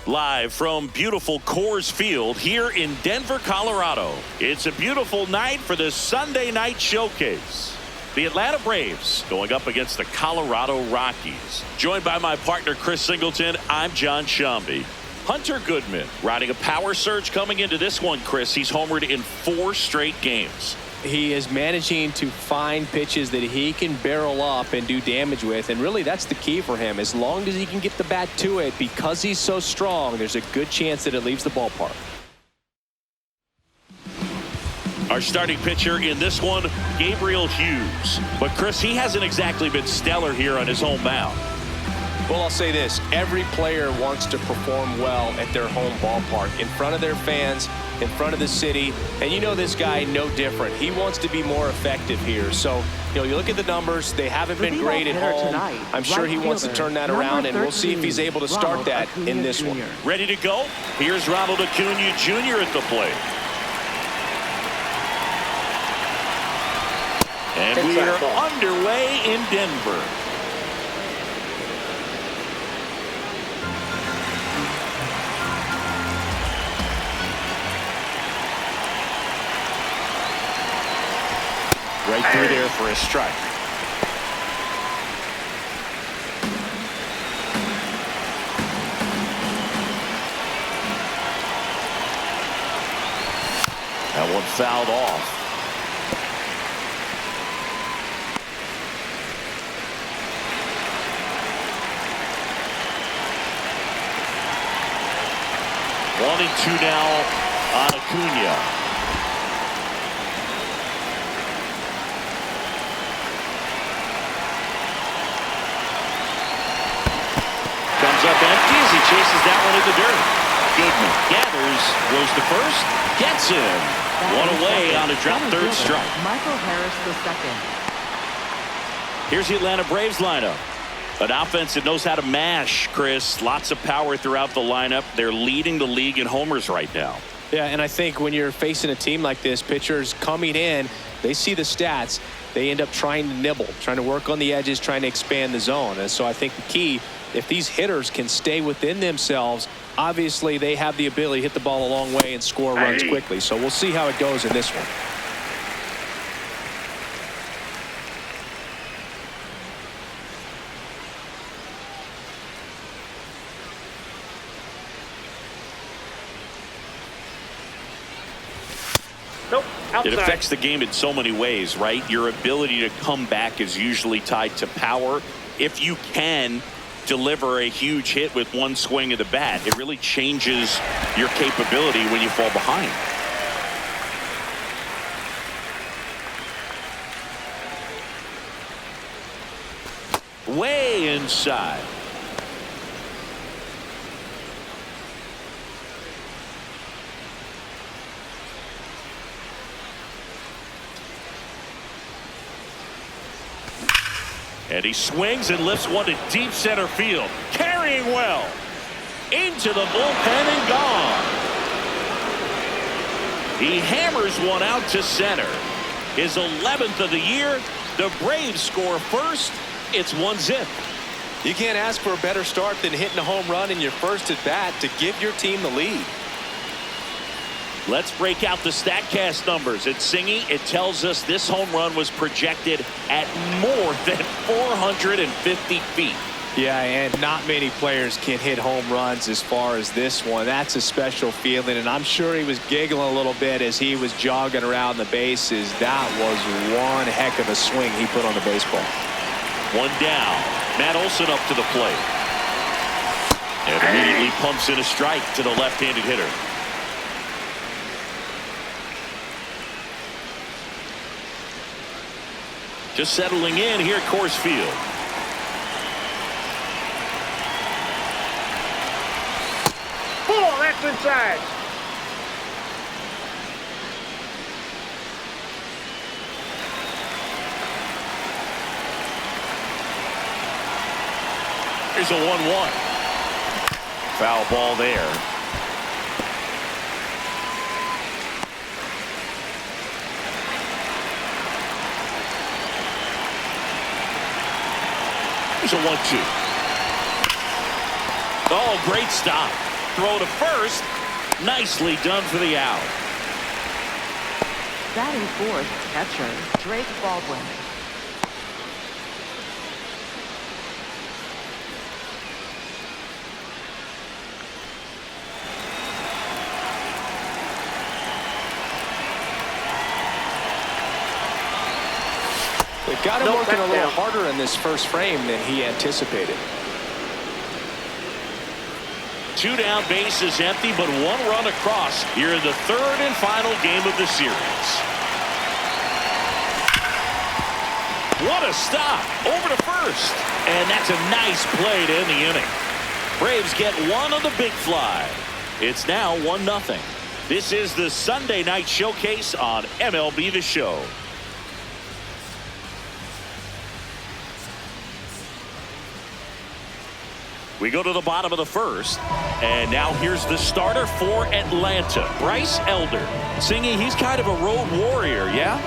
Live from beautiful Coors Field here in Denver, Colorado. It's a beautiful night for the Sunday night showcase. The Atlanta Braves going up against the Colorado Rockies. Joined by my partner Chris Singleton, I'm John Shambi. Hunter Goodman riding a power surge coming into this one, Chris. He's homered in 4 straight games. He is managing to find pitches that he can barrel up and do damage with, and really that's the key for him. As long as he can get the bat to it, because he's so strong, there's a good chance that it leaves the ballpark. Our starting pitcher in this one, Gabriel Hughes. But Chris, he hasn't exactly been stellar here on his home mound. Well, I'll say this. Every player wants to perform well at their home ballpark, in front of their fans, in front of the city. And you know this guy no different. He wants to be more effective here. So, you look at the numbers. They haven't been great at home. I'm sure he wants to turn that around, and we'll see if he's able to start that in this one. Ready to go? Here's Ronald Acuna Jr. at the plate. And we are underway in Denver. Right through there for a strike. That one fouled off. One and two now on Acuna. Up empty as he chases that one in the dirt. Goodman gathers, goes to first, gets him. One away on a drop third strike. Michael Harris the second. Here's the Atlanta Braves lineup. An offense that knows how to mash, Chris. Lots of power throughout the lineup. They're leading the league in homers right now. Yeah, and I think when you're facing a team like this, pitchers coming in, they see the stats. They end up trying to nibble, trying to work on the edges, trying to expand the zone. And so I think the key, if these hitters can stay within themselves, obviously they have the ability to hit the ball a long way and score runs quickly. So we'll see how it goes in this one. It affects the game in so many ways, right? Your ability to come back is usually tied to power. If you can deliver a huge hit with one swing of the bat, it really changes your capability when you fall behind. Way inside. And he swings and lifts one to deep center field. Carrying well. Into the bullpen and gone. He hammers one out to center. His 11th of the year. The Braves score first. It's 1-0. You can't ask for a better start than hitting a home run in your first at bat to give your team the lead. Let's break out the StatCast numbers. At Singy, it tells us this home run was projected at more than 450 feet. Yeah, and not many players can hit home runs as far as this one. That's a special feeling, and I'm sure he was giggling a little bit as he was jogging around the bases. That was one heck of a swing he put on the baseball. One down. Matt Olson up to the plate. And immediately pumps in a strike to the left-handed hitter. Just settling in here at Coors Field. Oh, that's inside. Here's a 1-1. Foul ball there. Here's a 1-2. Oh, great stop. throw to first. Nicely done for the out. Batting fourth, catcher, Drake Baldwin. They've got him working a little harder in this first frame than he anticipated. 2 down, bases empty, but 1 run across here in the 3rd and final game of the series. What a stop over to first, and that's a nice play to end the inning. Braves get 1 on the big fly. It's now 1-0. This is the Sunday night showcase on MLB The Show. We go to the bottom of the 1st, and now here's the starter for Atlanta, Bryce Elder. Singy, he's kind of a road warrior, yeah?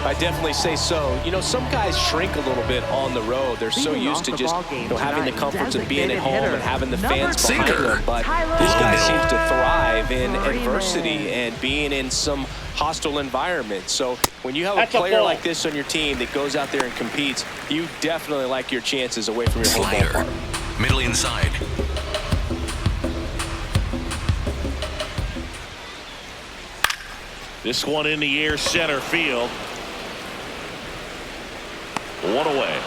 I definitely say so. You know, some guys shrink a little bit on the road. They're so used to just having the comforts of being at home and having the fans behind them. But this guy seems to thrive in adversity and being in some hostile environment. So when you have a player like this on your team that goes out there and competes, you definitely like your chances away from your home ballpark. Middle inside. This one in the air, center field. 1 away.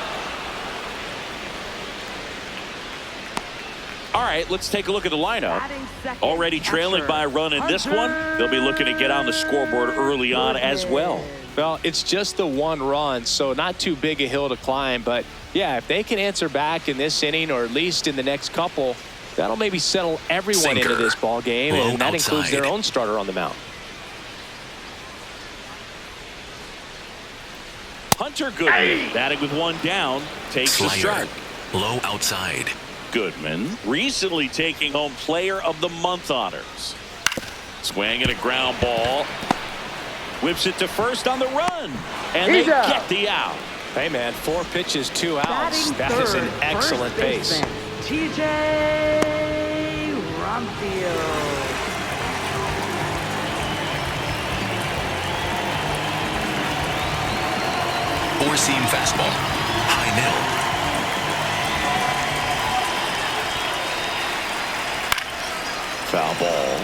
All right, let's take a look at the lineup. Already trailing by a run in this one. They'll be looking to get on the scoreboard early on as well. Well, it's just the 1 run, so not too big a hill to climb. But, yeah, if they can answer back in this inning or at least in the next couple, that'll maybe settle everyone into this ball game, and that includes their own starter on the mound. Hunter Goodman batting with 1 down takes the strike. Low outside. Goodman recently taking home Player of the Month honors. Swing and a ground ball. Whips it to first on the run, and they get the out. Hey man, 4 pitches, 2 outs. That is an excellent pace. TJ Rumfield. Four-seam fastball. High middle. Foul ball.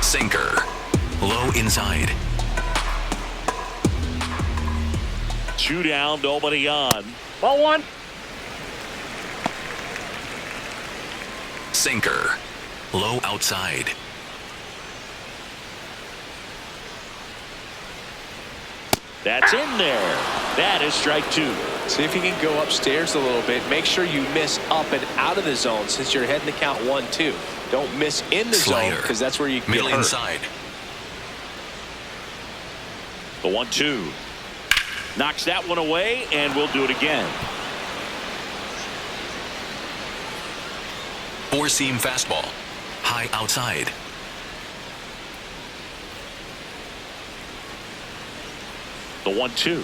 Sinker. Low inside. 2 down, nobody on. Ball 1. Sinker. Low outside. That's in there. That is strike 2. See if you can go upstairs a little bit. Make sure you miss up and out of the zone since you're heading to count 1-2. Don't miss in the zone because that's where you can middle get hurt. Inside. The 1-2. Knocks that one away, and we'll do it again. Four-seam fastball. High outside. The 1-2.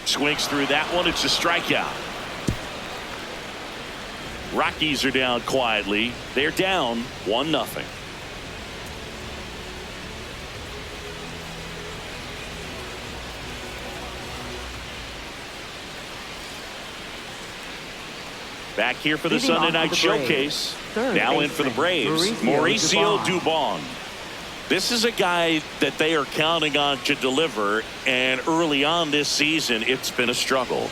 Swings through that one. It's a strikeout. Rockies are down quietly. They're down 1-0. Back here for the Sunday night showcase. Now in for the Braves, Mauricio Dubon. This is a guy that they are counting on to deliver, and early on this season, it's been a struggle.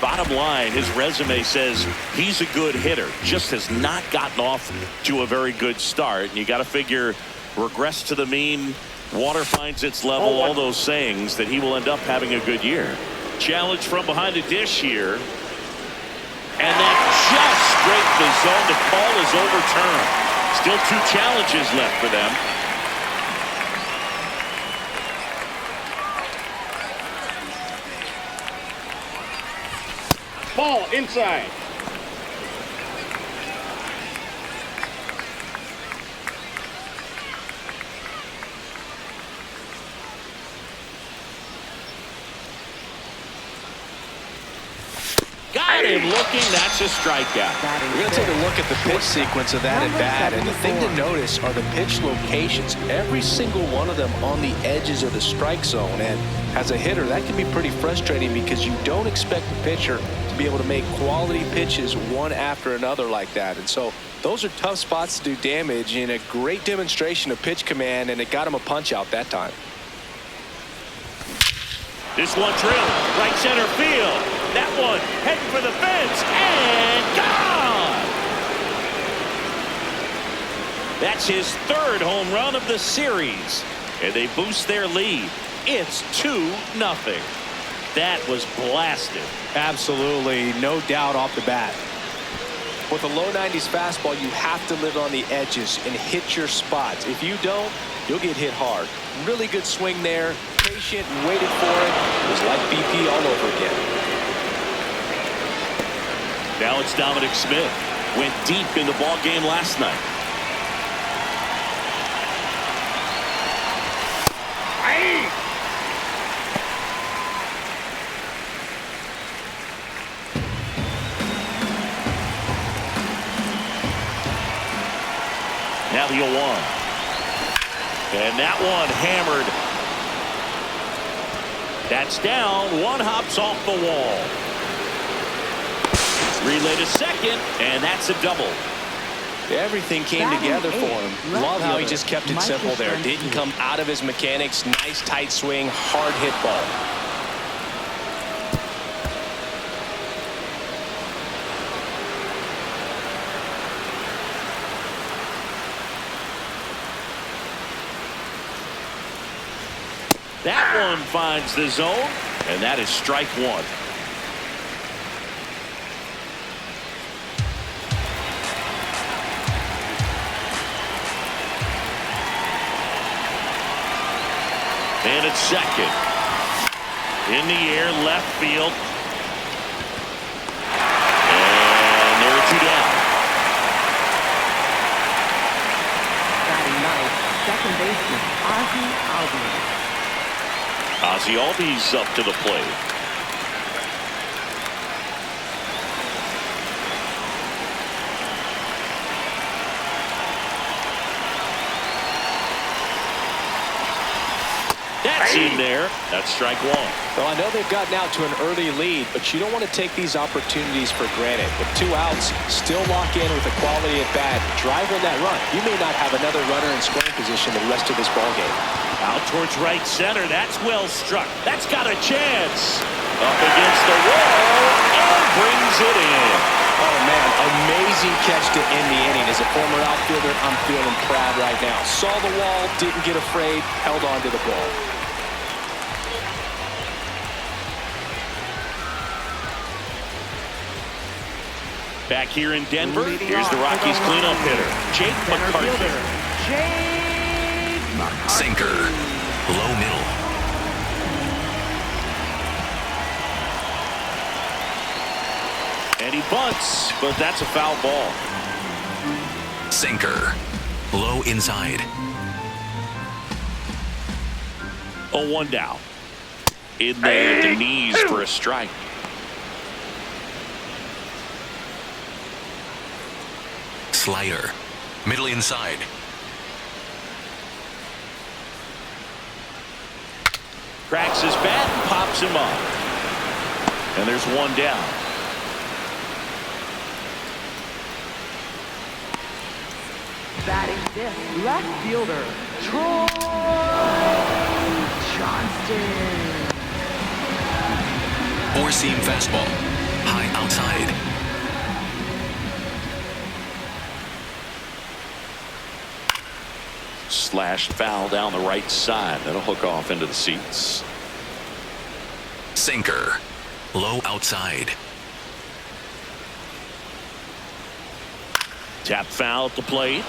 Bottom line, his resume says he's a good hitter, just has not gotten off to a very good start. And you got to figure, regress to the mean, water finds its level, all those sayings, that he will end up having a good year. Challenge from behind the dish here. And that just scraped the zone. The call is overturned. Still 2 challenges left for them. Ball inside. Got him looking. That's a strikeout. We're going to take a look at the pitch sequence of that at bat, and the thing to notice are the pitch locations. Every single one of them on the edges of the strike zone, and as a hitter, that can be pretty frustrating because you don't expect the pitcher to be able to make quality pitches one after another like that. And so those are tough spots to do damage, and a great demonstration of pitch command, and it got him a punch out that time. This one drilled right center field. That one heading for the fence and gone. That's his third home run of the series, and they boost their lead. It's 2-0. That was blasted. Absolutely, no doubt off the bat. With a low 90s fastball, you have to live on the edges and hit your spots. If you don't, you'll get hit hard. Really good swing there. Patient and waited for it. It was like BP all over again. Now it's Dominic Smith. Went deep in the ball game last night. Now the 0-1. And that one hammered. That's down. One hops off the wall. Relay to second, and that's a double. Everything came together for him. Love how he just kept it simple there. Didn't come out of his mechanics. Nice tight swing, hard hit ball. That one finds the zone, and that is strike one. And it's second. In the air, left field. And there are 2 down. Batting ninth, second baseman, Ozzie Albies. Ozzie Albies up to the plate. That's in there. That's strike one. Well, I know they've gotten out to an early lead, but you don't want to take these opportunities for granted. With 2 outs, still lock in with a quality at bat. Drive in that run. You may not have another runner in scoring position the rest of this ballgame. Out towards right center. That's well struck. That's got a chance. Up against the wall and brings it in. Oh, man, amazing catch to end the inning. As a former outfielder, I'm feeling proud right now. Saw the wall, didn't get afraid, held on to the ball. Back here in Denver, here's the Rockies cleanup hitter, Jake McCarthy. Sinker. Low middle. And he bunts, but that's a foul ball. Sinker. Low inside. 0-1 down. In there at the knees for a strike. Slider. Middle inside. Cracks his bat and pops him up. And there's 1 down. Batting fifth, left fielder, Troy Johnston. 4-seam fastball. High outside. Slashed foul down the right side. That'll hook off into the seats. Sinker. Low outside. Tap foul at the plate.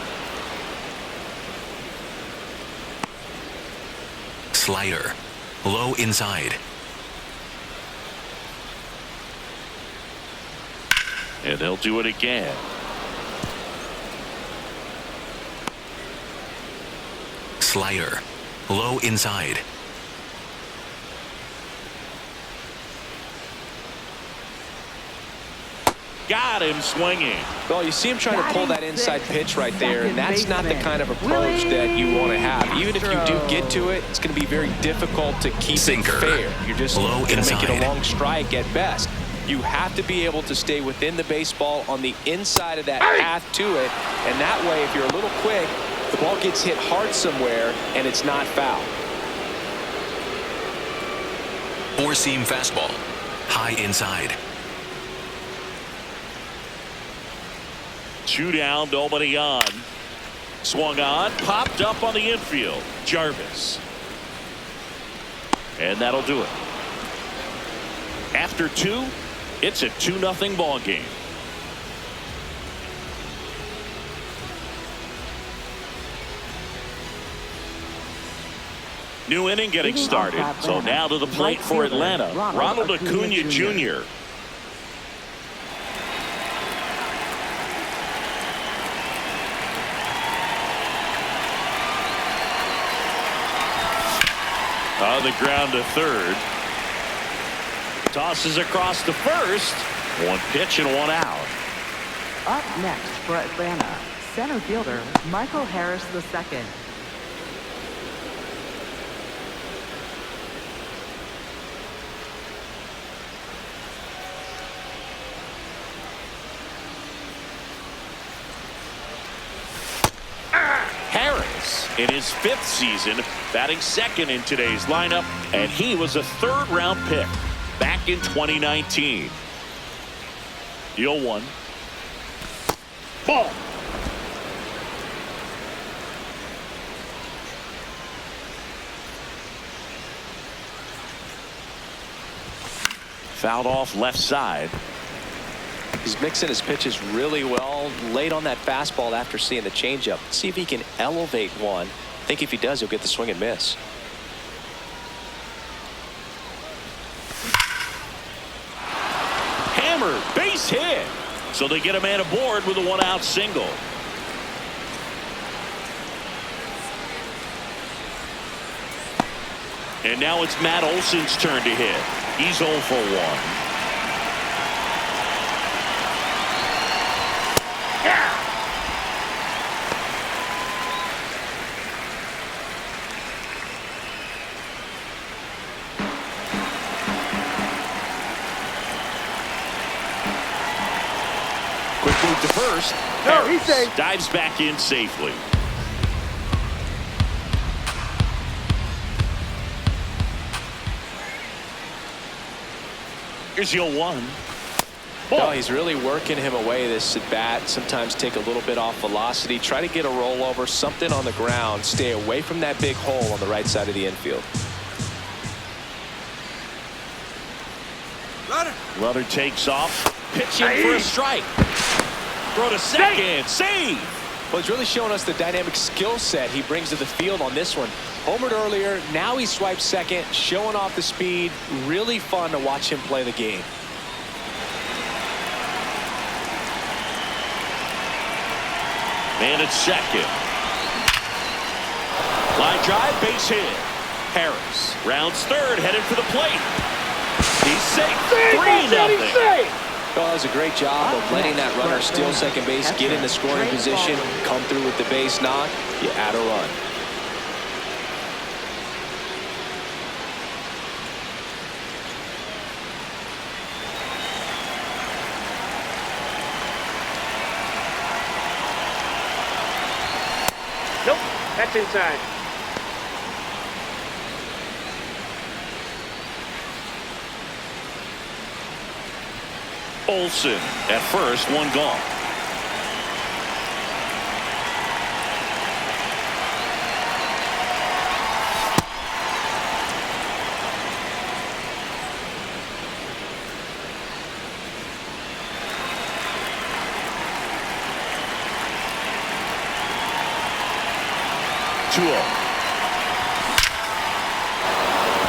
Slider. Low inside. And they'll do it again. Slider. Low inside. got him swinging. Well, you see him trying to pull that inside pitch right there, and that's not the kind of approach that you want to have. Even if you do get to it, it's going to be very difficult to keep Sinker. it fair. You're just Low going to make it a inside. long strike at best. You have to be able to stay within the baseball on the inside of that path to it, and that way, if you're a little quick, the ball gets hit hard somewhere, and it's not foul. Four-seam fastball. High inside. 2 down, nobody on. Swung on, popped up on the infield. Jarvis. And that'll do it. After 2, it's a 2-0 ball game. New inning getting started. So now to the plate for Atlanta. Ronald Acuna Jr. On the ground to third. Tosses across to first. 1 pitch and 1 out. Up next for Atlanta, center fielder Michael Harris II. Harris in his 5th season, batting second in today's lineup, and he was a 3rd-round pick back in 2019. 0-1. Ball. Fouled off left side. He's mixing his pitches really well, late on that fastball after seeing the changeup. See if he can elevate one. I think if he does, he'll get the swing and miss. Hammer, base hit. So they get a man aboard with a 1-out single. And now it's Matt Olson's turn to hit. He's 0 for 1. Quick move to first. No, he's Harris safe. dives back in safely. Here's the 0-1. No, he's really working him away this at bat. Sometimes take a little bit off velocity. Try to get a rollover, something on the ground. Stay away from that big hole on the right side of the infield. Runner takes off. Pitching for a strike. Throw to second. Save. Well, he's really showing us the dynamic skill set he brings to the field on this one. Homered earlier, now he swipes second, showing off the speed. Really fun to watch him play the game. Man at second. Line drive, base hit. Harris rounds third, headed for the plate. He's safe. 3-0. Well, that was a great job of letting that runner steal second base, get in the scoring position, come through with the base knock. You add a run. Nope, that's inside. Olson at first, 1 gone.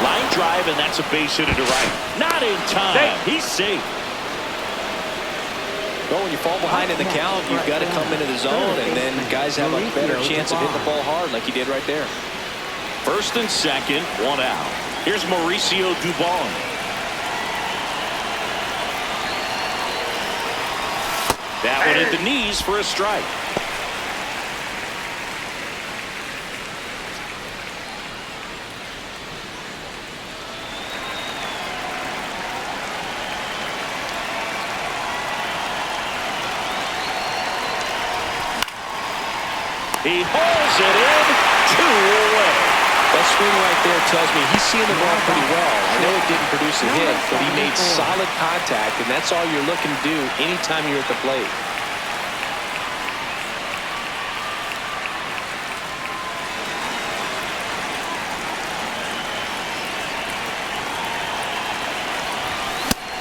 Line drive, and that's a base hit to right. Not in time. He's safe. Well, when you fall behind in the count, you've got to come into the zone, and then guys have a better chance of hitting the ball hard like he did right there. First and second, 1 out. Here's Mauricio Dubon. one at the knees for a strike. He hauls it in, 2 away. That swing right there tells me he's seeing the ball pretty well. I know it didn't produce a hit, but he made solid contact, and that's all you're looking to do anytime you're at the plate.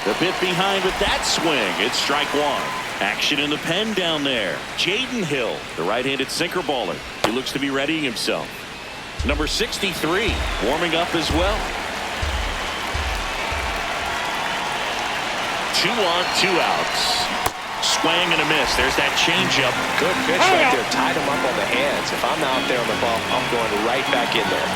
The bit behind with that swing. It's strike 1. Action in the pen down there. Jaden Hill, the right-handed sinker baller. He looks to be readying himself. Number 63, warming up as well. 2 on, 2 outs. Swing and a miss. There's that changeup. Good pitch right there. Tied him up on the hands. If I'm out there on the bump, I'm going right back in there.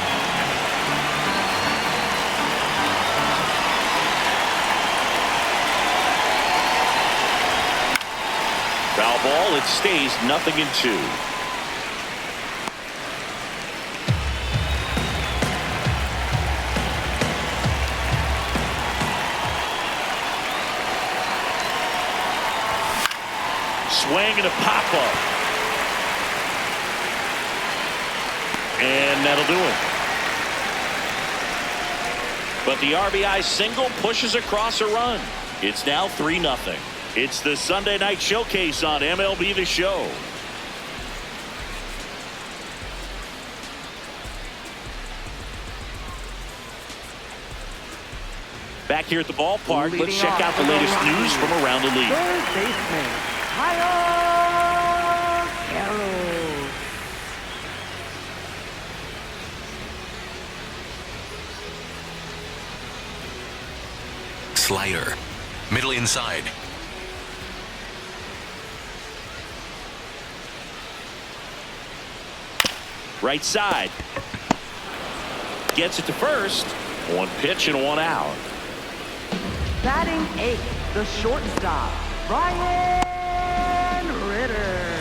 Foul ball. It stays 0-2. Swing and a pop-up. And that'll do it. But the RBI single pushes across a run. It's now 3-0. It's the Sunday Night Showcase on MLB The Show. Back here at the ballpark, let's check out the latest news from around the league. Third baseman, Kyle Carroll. Slider. Middle inside. Right side. Gets it to first. 1 pitch and 1 out. Batting 8th, the shortstop, Brian Ritter.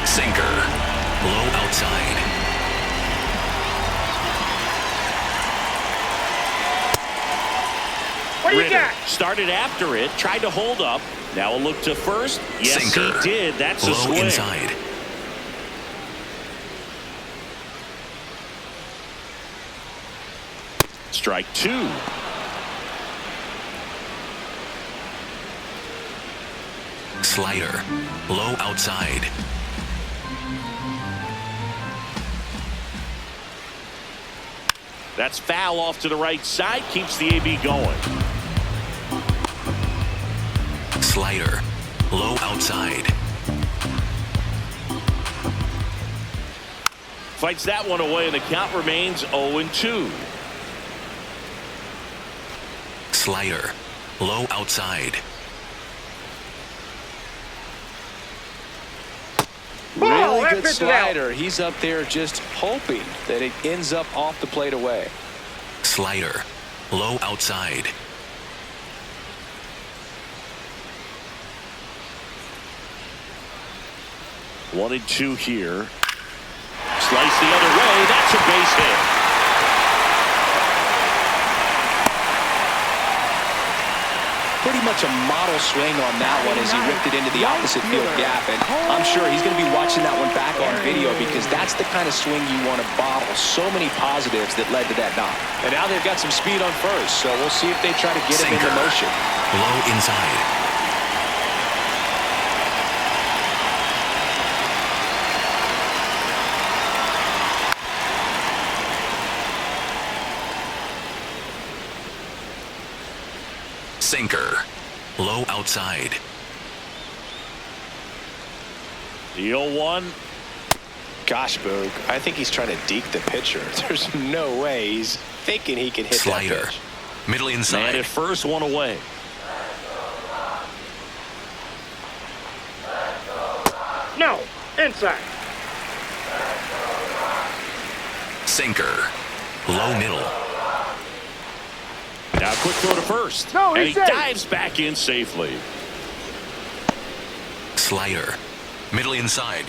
Sinker. Low outside. What do you Ritter got? started after it, tried to hold up. Now a look to first. Yes, Sinker. he did. That's a Low swing. inside. Strike 2. Slider. Low outside. That's foul off to the right side. Keeps the AB going. Slider. Low outside. Fights that one away, and the count remains 0-2. Slider. Low outside. Really that good pitch is out. slider. He's up there just hoping that it ends up off the plate away. Slider. Low outside. One and 2 here. Slice the other way. That's a base hit. Pretty much a model swing on that one as he ripped it into the opposite field gap. And I'm sure he's going to be watching that one back on video because that's the kind of swing you want to bottle. So many positives that led to that knock. And now they've got some speed on first, so we'll see if they try to get him into motion. Low inside. Sinker. Low outside. The 0-1. Gosh, Boog, I think he's trying to deke the pitcher. There's no way he's thinking he can hit Slider. that pitch. Middle inside. And at first, 1 away. No, inside. Sinker. Low middle. Now quick throw to first. No, and he's he safe. dives back in safely. Slider. Middle inside.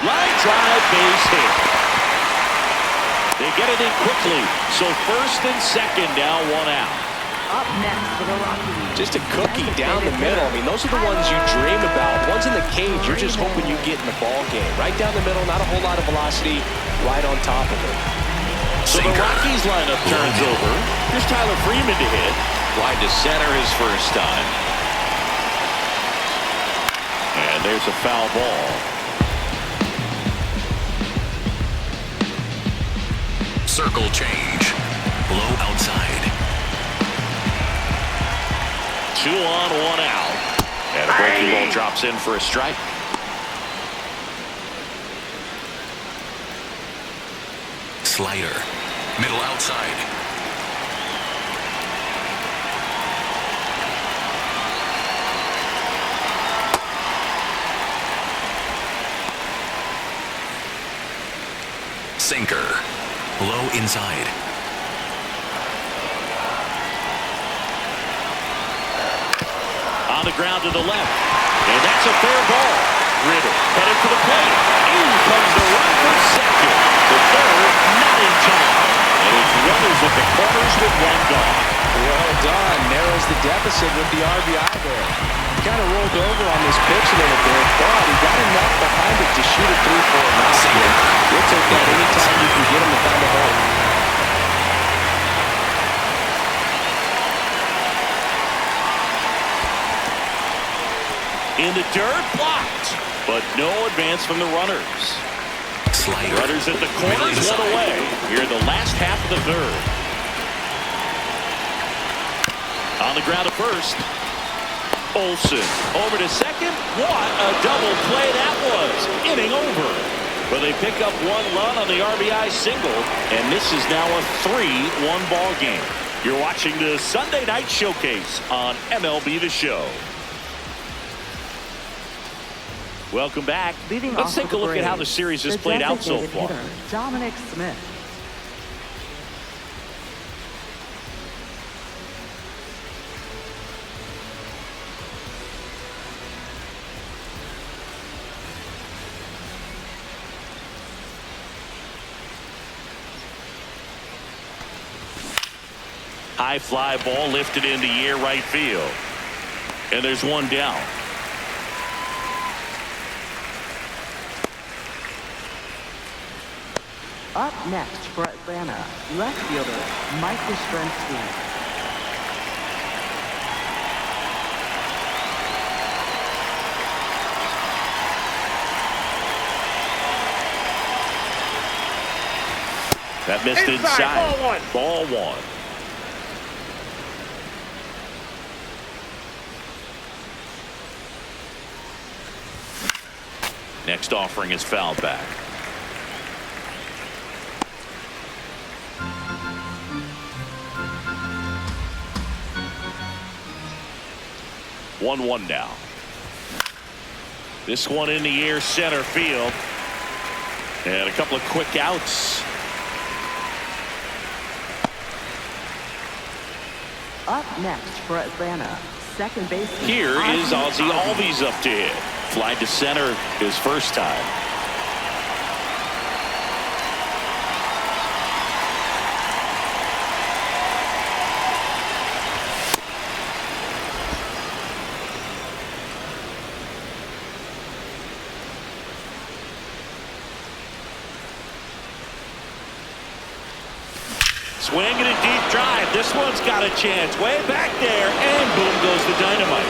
Line drive, base hit. They get it in quickly. So first and second, now one out. Up next for the Rockies. Just a cookie down the middle. I mean, those are the ones you dream about. Ones in the cage, you're just hoping you get in the ball game. Right down the middle, not a whole lot of velocity, right on top of it. So the Rockies lineup turns over. Here's Tyler Freeman to hit. Wide to center his first time. And there's a foul ball. Circle change. Low outside. 2 on, 1 out. And a breaking ball drops in for a strike. Slider. Middle outside. Sinker. Low inside. On the ground to the left. And that's a fair ball. Ritter headed for the plate. In comes the run for second. The third not in time. And it's runners at the corners with 1 gone. Well done. Narrows the deficit with the RBI there. He kind of rolled over on this pitch a little bit, but he got enough behind it to shoot it through for a nice hit. We'll take that anytime you can get him to find a hole. In the dirt, blocked. But no advance from the runners. Slider. Runners at the corners, Middle 1 inside. away. Here in the last half of the third. On the ground at first. Olsen over to second. What a double play that was. Inning over. But they pick up 1 run on the RBI single. And this is now a 3-1 ball game. You're watching the Sunday Night Showcase on MLB The Show. Welcome back. Leading Let's off take for a the look at how the Braves, series has the played out so designated far. hitter, Dominic Smith. High fly ball lifted into the air right field. And there's 1 down. Up next for Atlanta, left fielder Mike Yastrzemski. That missed inside. Ball 1. Next offering is fouled back. One now. This one in the air center field. And a couple of quick outs. Up next for Atlanta, second baseman. Here is Ozzie Albies up to hit. Fly to center his first time. Swing and a deep drive. This one's got a chance. Way back there. And boom goes the dynamite.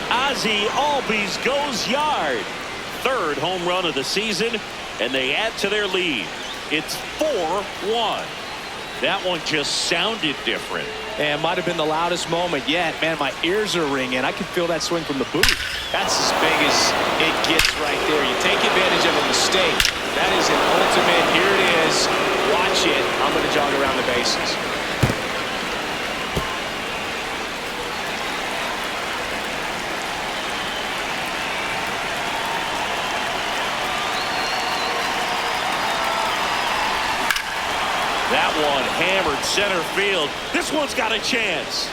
Ozzie Albies goes yard. 3rd home run of the season. And they add to their lead. It's 4-1. That one just sounded different. And might have been the loudest moment yet. Man, my ears are ringing. I can feel that swing from the booth. That's as big as it gets right there. You take advantage of a mistake. That is an ultimate. Here it is. Watch it. I'm going to jog around the bases. one hammered center field. This one's got a chance.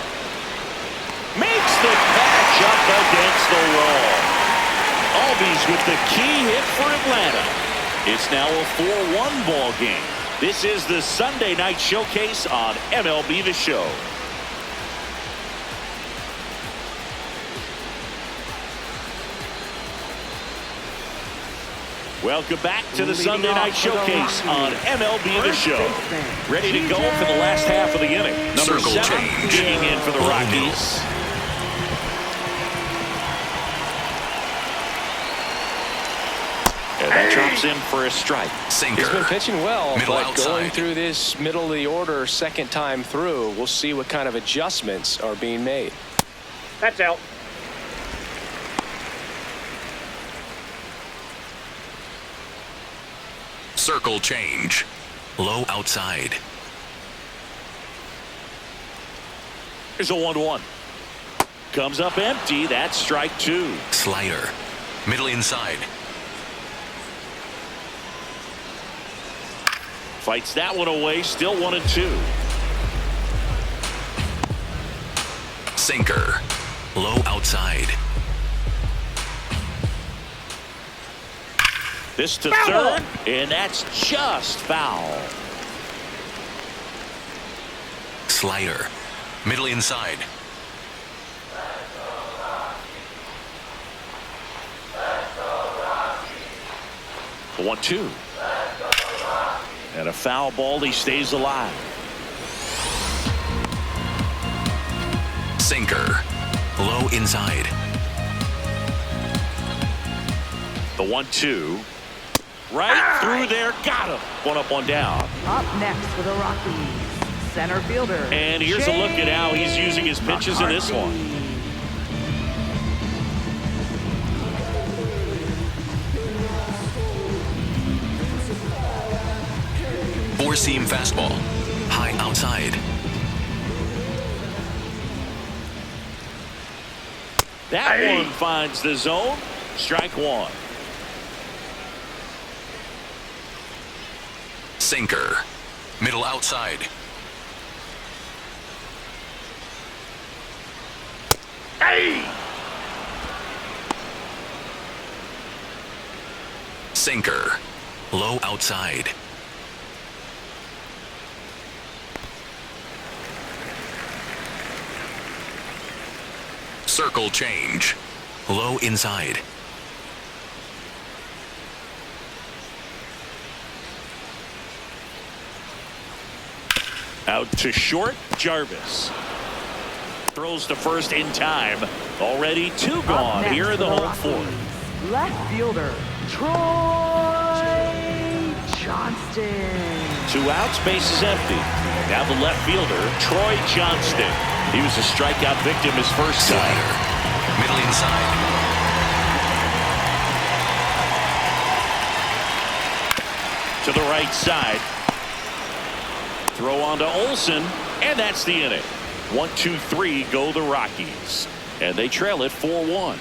Makes the catch up against the wall. Albies with the key hit for Atlanta. It's now a 4-1 ball game. This is the Sunday night showcase on MLB The Show. Welcome back to the Sunday night showcase on MLB The Show. Ready to go for the last half of the inning. Number 7 digging in for the Rockies. And that drops in for a strike. Sinker. He's been pitching well, but going through this middle of the order second time through, we'll see what kind of adjustments are being made. That's out. Circle change. Low outside. Here's a 1-1. Comes up empty. That's strike 2. Slider. Middle inside. Fights that one away. Still 1-2. Sinker. Low outside. This to third, and that's just foul. Slider. Middle inside. The 1-2. And a foul ball. He stays alive. Sinker. Low inside. The 1-2. Right through there. Got him. One up, one down. Up next for the Rockies, center fielder. And here's a look at how he's using his pitches in this one. Four-seam fastball. High outside. That one finds the zone. Strike 1. Sinker. Middle outside. Sinker. Low outside. Circle change. Low inside. Out to short, Jarvis. Throws to first in time. Already 2 gone here in the home fourth. Left fielder, Troy Johnston. 2 outs, base is empty. Now the left fielder, Troy Johnston. He was a strikeout victim his first time. Middle inside. To the right side. Throw on to Olsen, and that's the inning. 1-2-3 go the Rockies, and they trail it 4-1.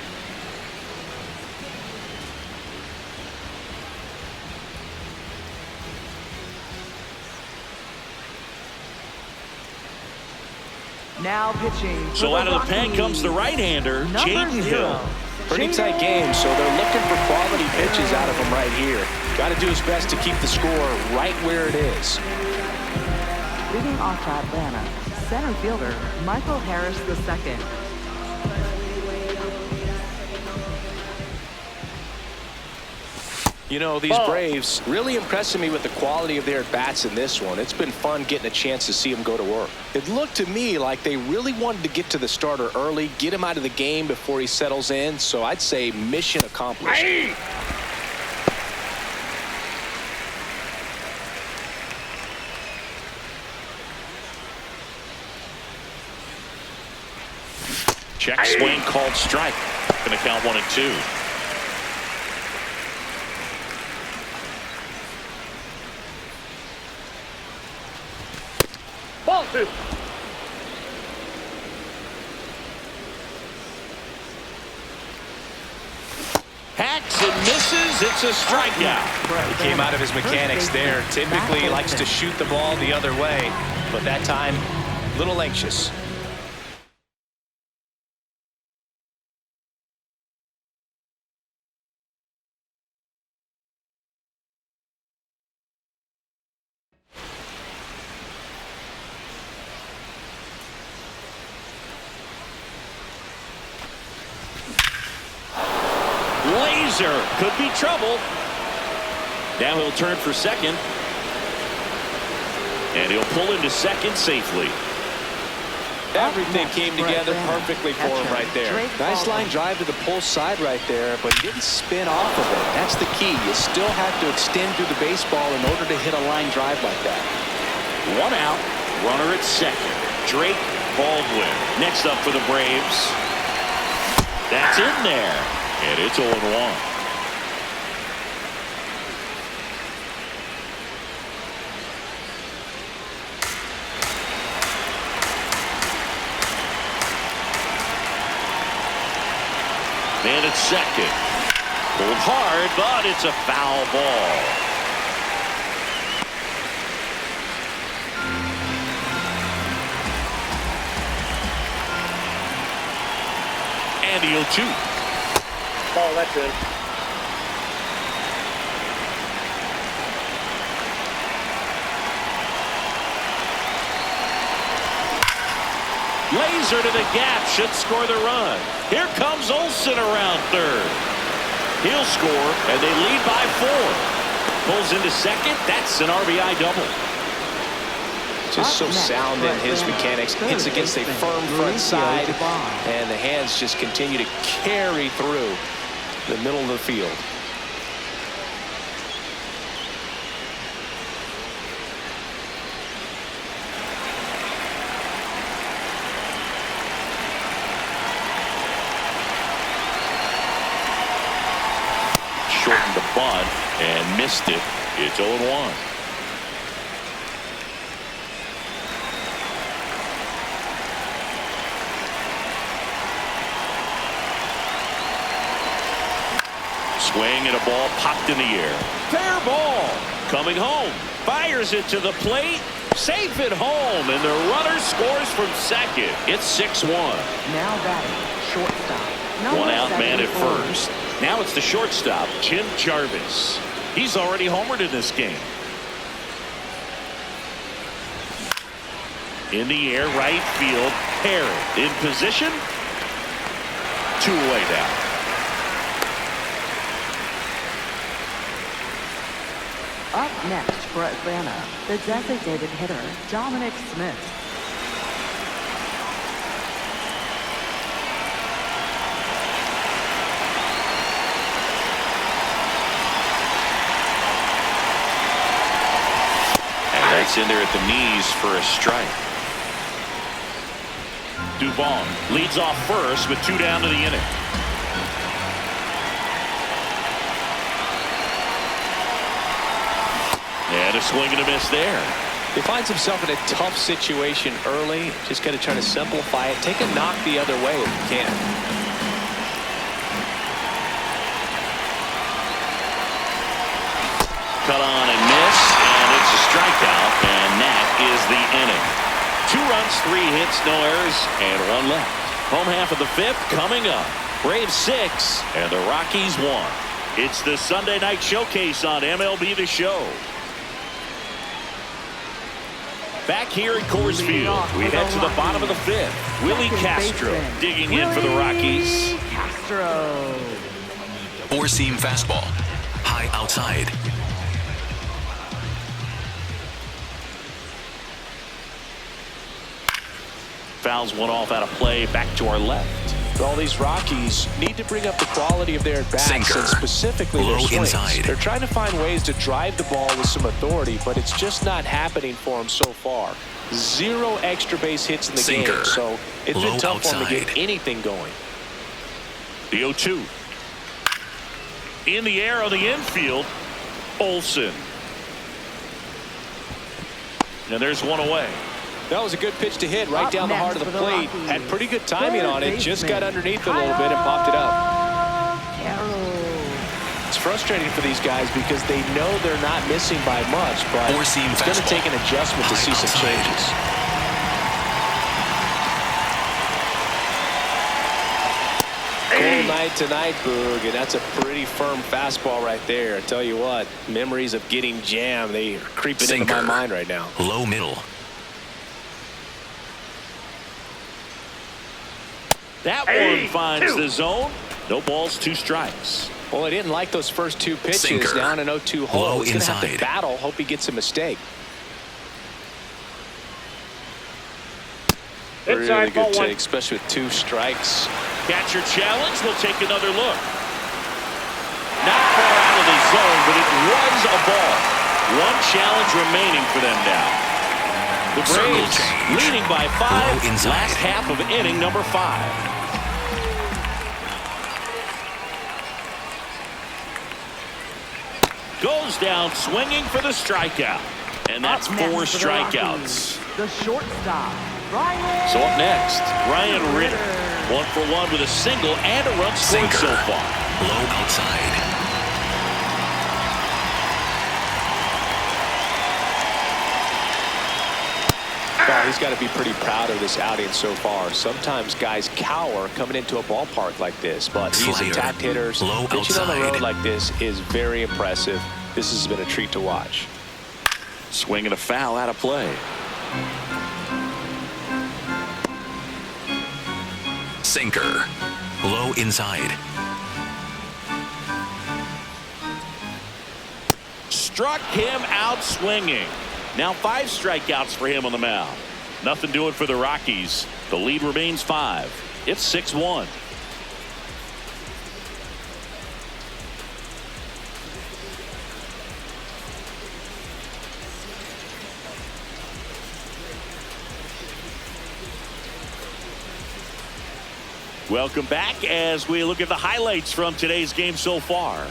Now pitching. So out of the pen comes the right-hander, Jaden Hill. Pretty tight game, so they're looking for quality pitches out of him right here. Got to do his best to keep the score right where it is. Leading off to Atlanta, center fielder Michael Harris II. You know, these Braves really impressing me with the quality of their at-bats in this one. It's been fun getting a chance to see them go to work. It looked to me like they really wanted to get to the starter early, get him out of the game before he settles in. So I'd say mission accomplished. Check swing called strike. Going to count 1-2. Ball 2. Swats and misses. It's a strikeout. He came out of his mechanics there. Typically, he likes to shoot the ball the other way, but that time, a little anxious. Laser could be trouble. Now he'll turn for second. And he'll pull into second safely. Everything came together perfectly for him right there. Nice line drive to the pull side right there, but he didn't spin off of it. That's the key. You still have to extend through the baseball in order to hit a line drive like that. One out. Runner at second. Drake Baldwin. Next up for the Braves. That's in there. And it's 0-1. Man at second. Pulled hard, but it's a foul ball. And the 0-2. Ball, that's in. Laser to the gap, should score the run. Here comes Olsen around third. He'll score, and they lead by 4. Pulls into second. That's an RBI double. Just so sound in his mechanics. Hits against a firm front side, and the hands just continue to carry through the middle of the field. Shortened the bunt and missed it. It's 0-1. Swing and a ball popped in the air. Fair ball. Coming home. Fires it to the plate. Safe at home. And the runner scores from second. It's 6-1. Now batting, shortstop. One out, man at first. Now it's the shortstop, Jim Jarvis. He's already homered in this game. In the air, right field. Parrott in position. 2 away now. Up next for Atlanta, the designated hitter, Dominic Smith. And that's in there at the knees for a strike. Dubon leads off first with 2 down to the inning. And a swing and a miss there. He finds himself in a tough situation early. Just got to try to simplify it. Take a knock the other way if you can. Cut on and miss, and it's a strikeout, and that is the inning. 2 runs, 3 hits, no errors, and 1 left. Home half of the 5th coming up. Braves 6 and the Rockies 1. It's the Sunday night showcase on MLB The Show. Back here at Coors Field, we head to the bottom of the 5th. Willie Castro digging in for the Rockies. Castro. 4-seam fastball. High outside. Fouls one off out of play, back to our left. All these Rockies need to bring up the quality of their at-bats, Sinker. and specifically their Low swings. inside. They're trying to find ways to drive the ball with some authority, but it's just not happening for them so far. 0 extra base hits in the Sinker. game, so it's been Low tough for them to outside. get anything going. The 0-2. In the air on the infield, Olsen. And there's 1 away. That was a good pitch to hit right Up down the heart of next the for the plate. Rockies, Had pretty good timing third on it. Just baseman, got underneath a little bit and popped it up. Carroll. frustrating for these guys because they know they're not missing by much, but Four-seam it's going to fastball. take an adjustment to see some High outside. changes. Cold night tonight, Boog, and that's a pretty firm fastball right there. I tell you what, memories of getting jammed, they are creeping into my Sinker. mind right now. Low middle. That one finds the zone. No balls, 2 strikes. Well, I didn't like those first 2 pitches Sinker. down an 0-2 hole. Low He's going to have to inside. battle, hope he gets a mistake. Really Inside, ball good 1. take, especially with 2 strikes. Catcher challenge. We'll take another look. Not far out of the zone, but it was a ball. 1 challenge remaining for them now. The Circle Braves change. leading by 5. Low inside. Last half of inning number 5. Goes down swinging for the strikeout. And that's Up 4 next for the Rockies. Rockies, the shortstop, Ryan. So up next, Ryan Ritter. 1 for 1 with a single and a run scored Sinker. so far. Low outside. Well, he's got to be pretty proud of this outing so far. Sometimes guys cower coming into a ballpark like this, but he's Slider. attacked hitters. Low Pitching on the outside. road like this is very impressive. This has been a treat to watch. Swing and a foul out of play. Sinker. Low inside. Struck him out swinging. Now 5 strikeouts for him on the mound. Nothing doing for the Rockies. The lead remains 5. It's 6-1. Welcome back as we look at the highlights from today's game so far.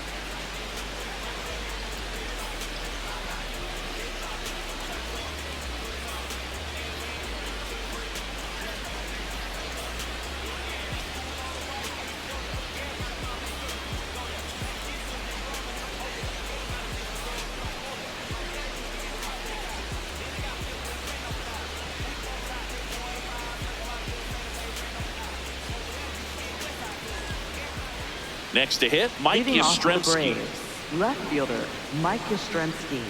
Next to hit, Mike Leading off for the Yastrzemski. Braves, left fielder, Mike Yastrzemski.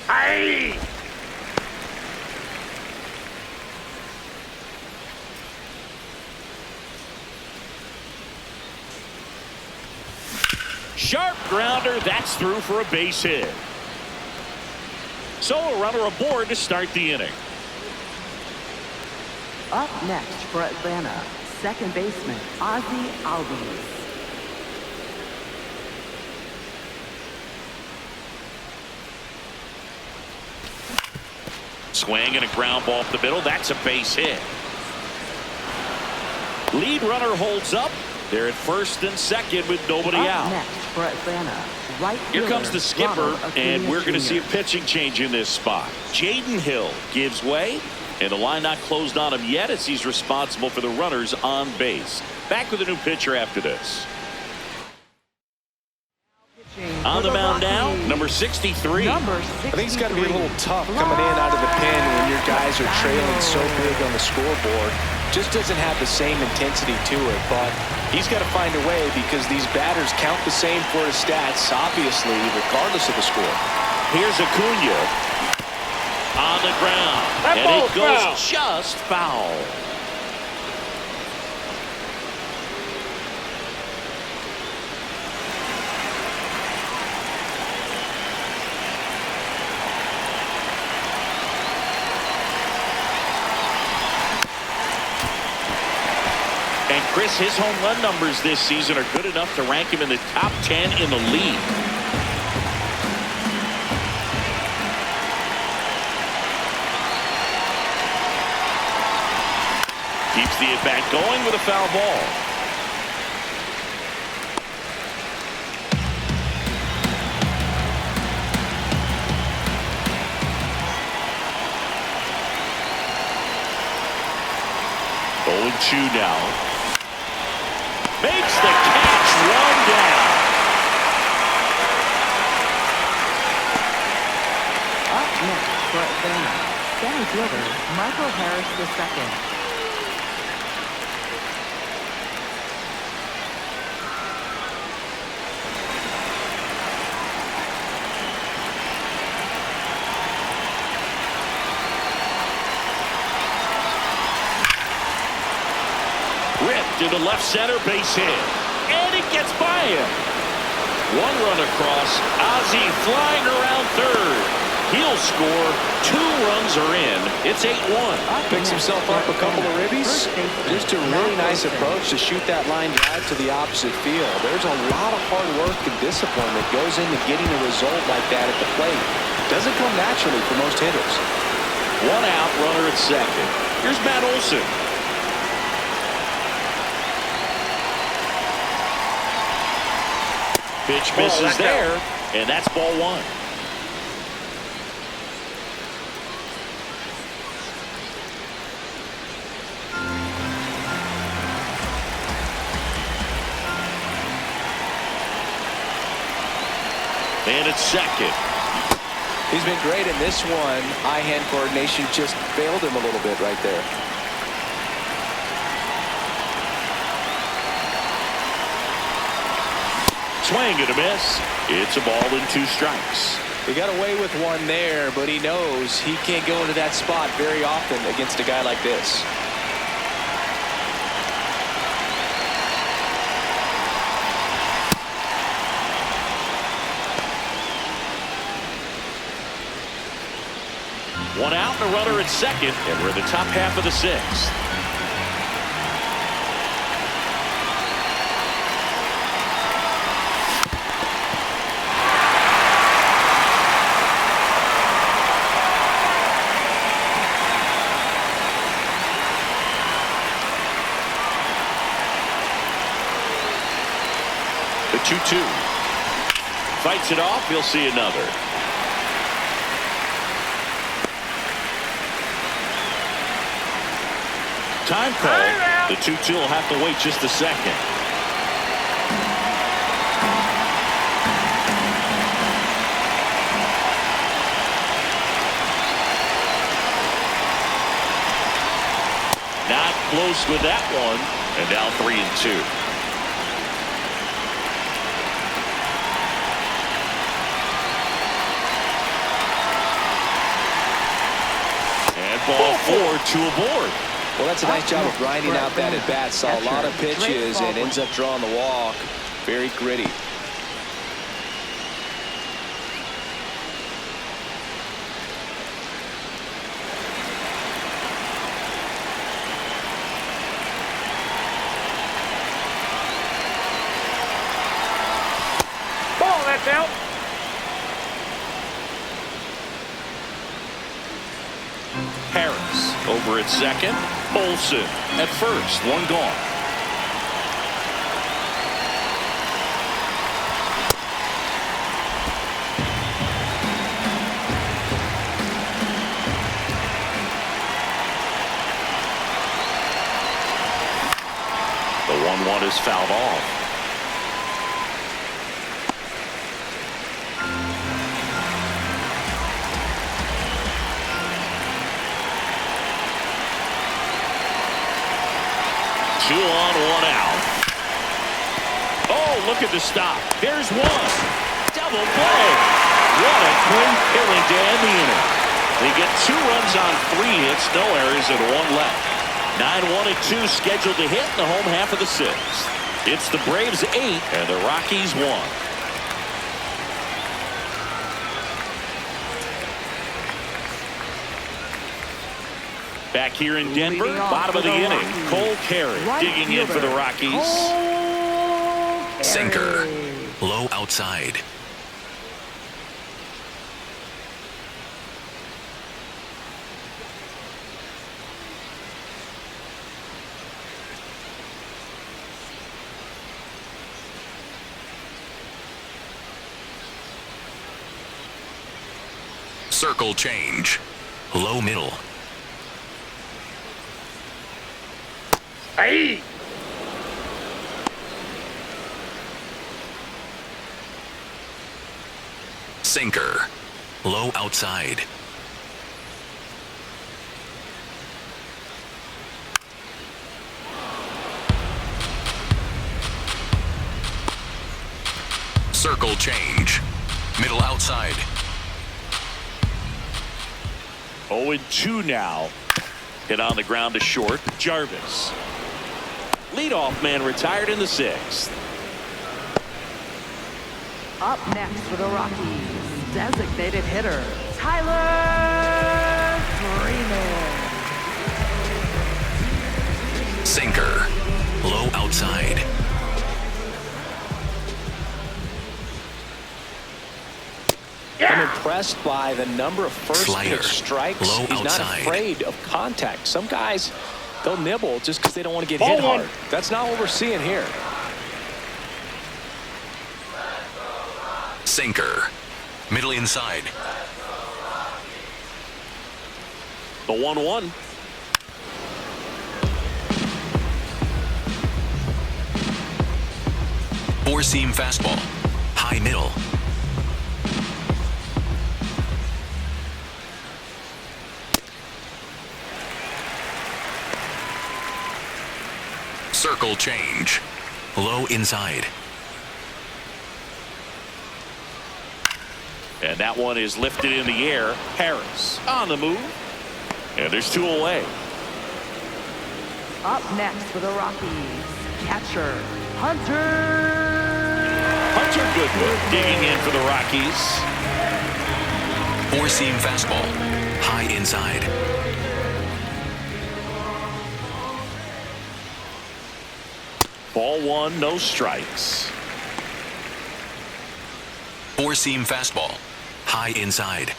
Hey! Sharp grounder, that's through for a base hit. So a runner aboard to start the inning. Up next for Atlanta, second baseman, Ozzie Albies. Swing and a ground ball up the middle. That's a base hit. Lead runner holds up. They're at first and second with nobody Up out. next for Atlanta, right Here fielder, comes the skipper, Ronald and Acuna we're going to see a Jr. pitching change in this spot. Jaden Hill gives way, and the line not closed on him yet as he's responsible for the runners on base. Back with a new pitcher after this. On the mound now, number 63. Number 63. I think it's got to be a little tough coming in out of the pen when your guys are trailing so big on the scoreboard. Just doesn't have the same intensity to it, but he's got to find a way because these batters count the same for his stats, obviously, regardless of the score. Here's Acuna on the ground, That and it ball's goes foul. just foul. And Chris, his home run numbers this season are good enough to rank him in the top 10 in the league. Keeps the at-bat going with a foul ball. 0-2 now. Makes the catch, one down. Up next for Atlanta, center fielder Michael Harris II. Ripped into left center, base hit. And it gets by him. One run across. Ozzie flying around third. He'll score. 2 runs are in. It's 8-1. Picks himself up a couple of ribbies. Just a really nice approach to shoot that line drive to the opposite field. There's a lot of hard work and discipline that goes into getting a result like that at the plate. Doesn't come naturally for most hitters. 1 out, runner at second. Here's Matt Olson. Pitch misses there, and that's ball 1. And it's second. He's been great in this one. Eye-hand coordination just failed him a little bit right there. Swing and a miss. It's a ball and 2 strikes. He got away with one there, but he knows he can't go into that spot very often against a guy like this. One out and a runner at second, and we're in the top half of the 6th. The 2-2. Fights it off. We'll see another. Time call. The 2-2 will have to wait just a second. Not close with that one. And now 3-2. Ball 4, 2 aboard. Well, that's a nice job of grinding out that at bat. Saw a lot of pitches and ends up drawing the walk. Very gritty. Ball, that's out. Harris over at second. Olson at first. One gone. The 1-1 is fouled off. Two on, 1 out. Oh, look at the stop. There's one. Double play. What a quick killing to end the inning. They get 2 runs on 3 hits, no errors, and 1 left. 9-1 and 2 scheduled to hit in the home half of the 6th. It's the Braves 8 and the Rockies 1. Back here in Denver, bottom of the inning, Cole Carey digging in for the Rockies. Sinker. Low outside. Circle change. Low middle. Hey! Sinker. Low outside. Circle change. Middle outside. 0-2 now. Hit on the ground to short. Jarvis. Leadoff man retired in the 6th. Up next for the Rockies, designated hitter, Tyler Freeman. Sinker. Low outside. I'm impressed by the number of first Slider. pitch strikes. Low He's not outside. afraid of contact. Some guys, they'll nibble just because they don't want to get Ball hit one. hard. That's not what we're seeing here. Sinker. Middle inside. The 1-1. Four-seam fastball. High middle. Circle change. Low inside. And that one is lifted in the air. Harris on the move. And there's 2 away. Up next for the Rockies, catcher, Hunter. Hunter Goodwood digging in for the Rockies. Four-seam fastball. High inside. Ball 1, no strikes. Four-seam fastball. High inside.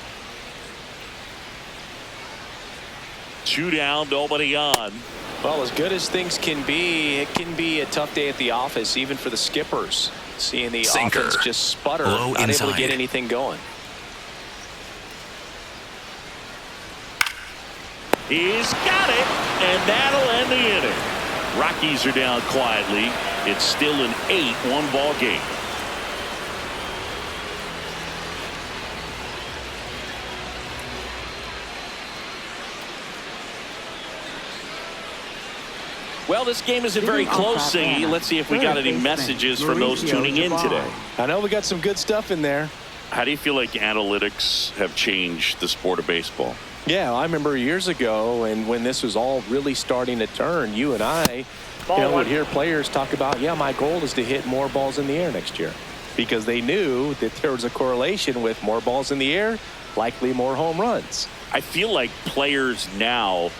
2 down, nobody on. Well, as good as things can be, it can be a tough day at the office, even for the skippers. Seeing the Sinker. offense just sputter, Low not able inside. to get anything going. He's got it, and that'll end the inning. Rockies are down quietly. It's still an 8-1 ball game. Well, this game isn't very close, Singy. Let's see if we got any messages from those tuning in today. I know we got some good stuff in there. How do you feel like analytics have changed the sport of baseball? Yeah, I remember years ago, and when this was all really starting to turn, you and I would hear players talk about, yeah, my goal is to hit more balls in the air next year, because they knew that there was a correlation with more balls in the air, likely more home runs. I feel like players now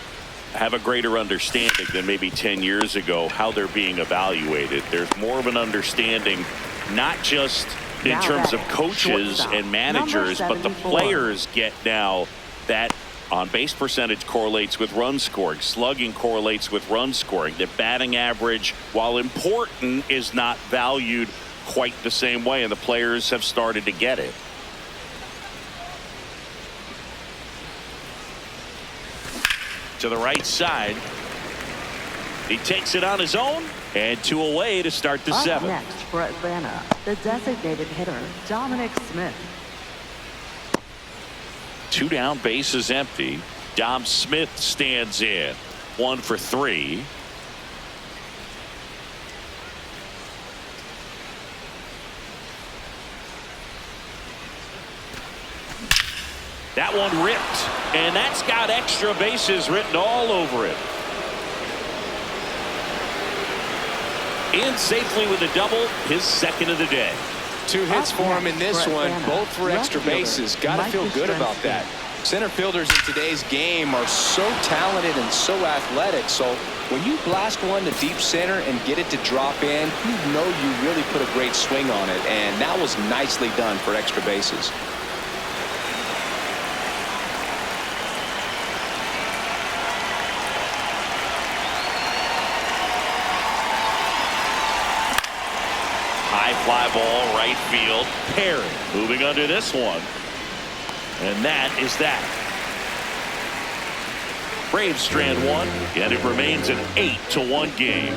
have a greater understanding than maybe 10 years ago how they're being evaluated. There's more of an understanding, not just in Now terms of batting, coaches shortstop, and managers, number but the 74. players get now that on base percentage correlates with run scoring, slugging correlates with run scoring. The batting average, while important, is not valued quite the same way, and the players have started to get it. To the right side. He takes it on his own, and 2 away to start the Up 7th. next for Atlanta, the designated hitter, Dominic Smith. 2 down, bases empty. Dom Smith stands in. 1 for 3. That one ripped, and that's got extra bases written all over it. In safely with a double, his 2nd of the day. 2 hits for him in this for one, Atlanta, both for extra left fielder, bases. Got to Mike feel good about Yastrzemski. that. Center fielders in today's game are so talented and so athletic. So when you blast one to deep center and get it to drop in, you know you really put a great swing on it. And that was nicely done for extra bases. High fly ball, right field. Perry moving under this one. And that is that. Braves strand one, and it remains an 8-1 game.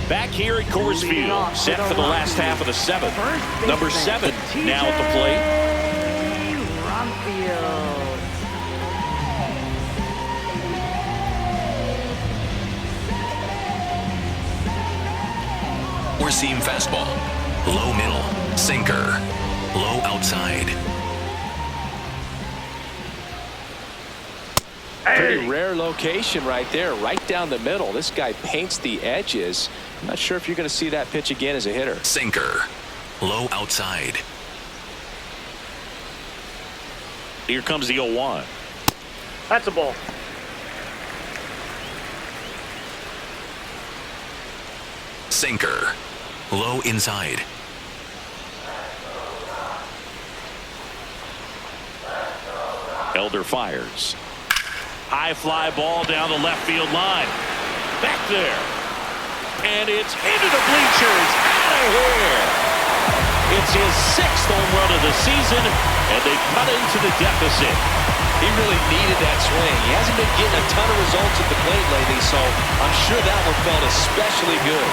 Back here at Coors Field, set for the last half of the seventh. Number 7 now at the plate. Four-seam fastball. Low middle. Sinker. Low outside. Pretty rare location right there, right down the middle. This guy paints the edges. I'm not sure if you're going to see that pitch again as a hitter. Sinker. Low outside. Here comes the 0-1. That's a ball. Sinker. Low inside. Elder fires. High fly ball down the left field line. Back there. And it's into the bleachers. Out of here. It's his 6th home run of the season, and they cut into the deficit. He really needed that swing. He hasn't been getting a ton of results at the plate lately, so I'm sure that one felt especially good.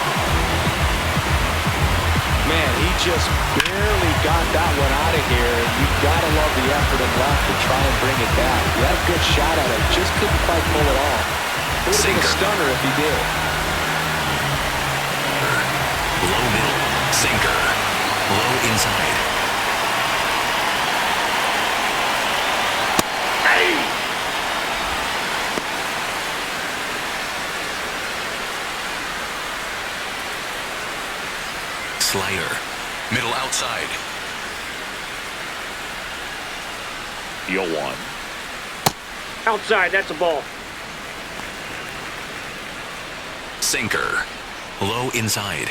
Man, he just barely got that one out of here. You've got to love the effort and left to try and bring it back. He had a good shot at it, just couldn't quite pull it off. It would have been a stunner if he did. Low middle. Sinker. Low inside. Slider. Middle outside. The 0-1. Outside, that's a ball. Sinker. Low inside.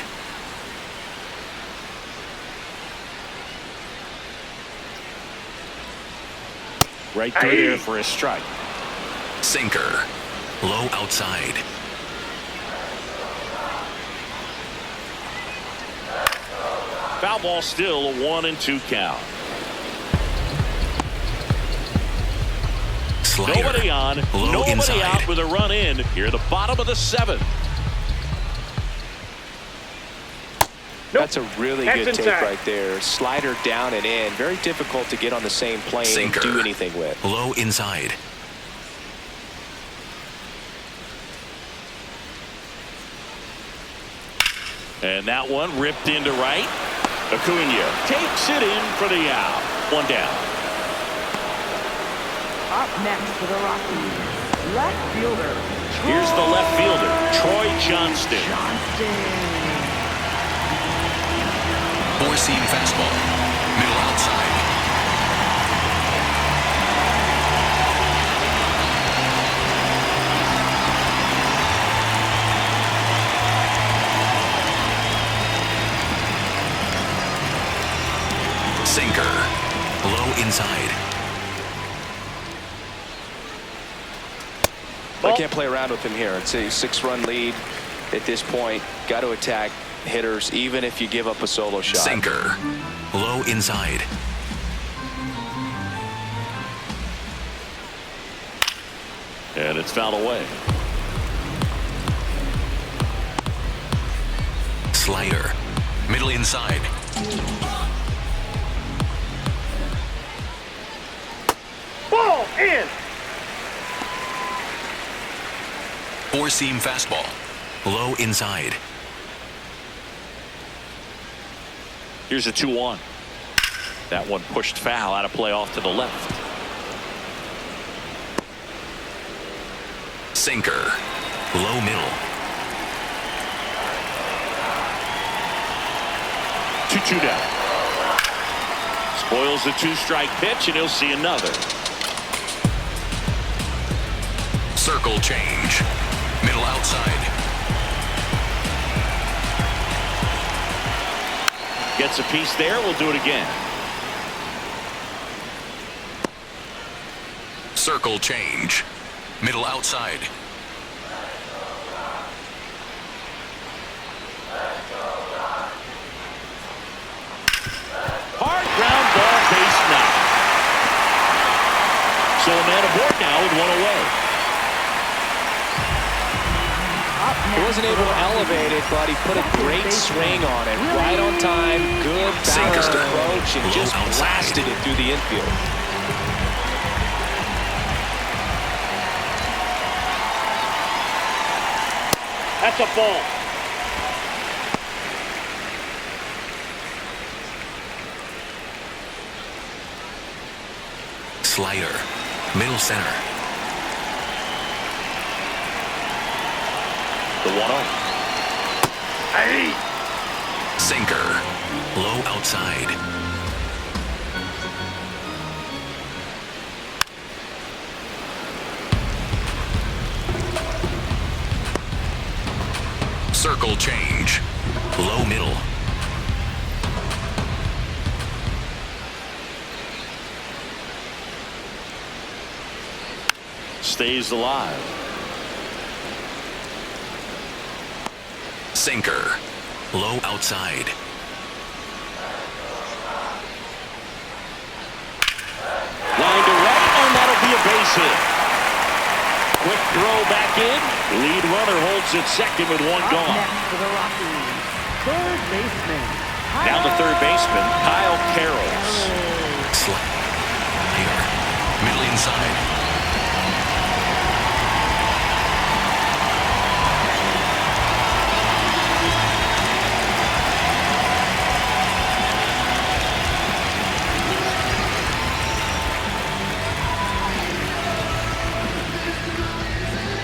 Right through there for a strike. Sinker. Low outside. Foul ball, still a 1-2 count. Slider. Nobody on, Low nobody inside. out with a run in here at the bottom of the 7th. That's a really That's good take inside. right there. Slider down and in. Very difficult to get on the same plane Sinker. and do anything with. Low inside. And that one ripped into right. Acuna takes it in for the out. One down. Up next for the Rockies, left fielder. Here's the left fielder, Troy Johnston. Four-seam fastball. Middle outside. Sinker. Low inside. I can't play around with him here. It's a 6-run lead at this point. Got to attack hitters even if you give up a solo shot. Sinker. Low inside. And it's fouled away. Slider. Middle inside. Ball in. Four-seam fastball. Low inside. Here's a 2-1. That one pushed foul, out of play off to the left. Sinker. Low middle. 2-2 down. Spoils the 2-strike pitch, and he'll see another. Circle change. Middle outside. Gets a piece there. We'll do it again. Circle change. Middle outside. one away. He wasn't able to elevate it, but he put a great swing on it. Right on time, good balanced approach, and just blasted it through the infield. That's a ball. Slider. Middle center. The 1-0. Hey! Sinker. Low outside. Circle change. Low middle. Stays alive. Sinker. Low outside. Line to right, and that'll be a base hit. Quick throw back in. Lead runner holds at second with one Up gone. next for the Rockies, third baseman. Down to third baseman, Kyle Carrolls. Slider. Middle inside.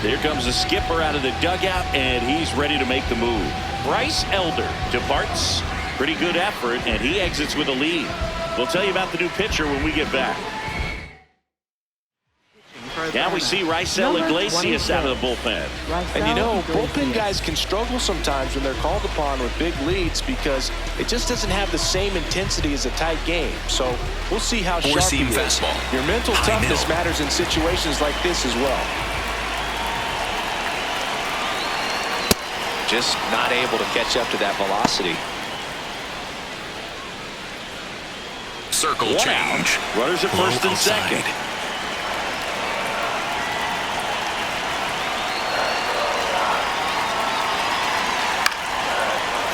Here comes the skipper out of the dugout, and he's ready to make the move. Bryce Elder departs. Pretty good effort, and he exits with a lead. We'll tell you about the new pitcher when we get back. Now we see Rysel Iglesias out of the bullpen. And you know, bullpen guys can struggle sometimes when they're called upon with big leads because it just doesn't have the same intensity as a tight game. So we'll see how sharp he Four-seam is. fastball. Your mental High toughness middle. matters in situations like this as well. Just not able to catch up to that velocity. Circle One change. out. Runners at Low first and outside. second.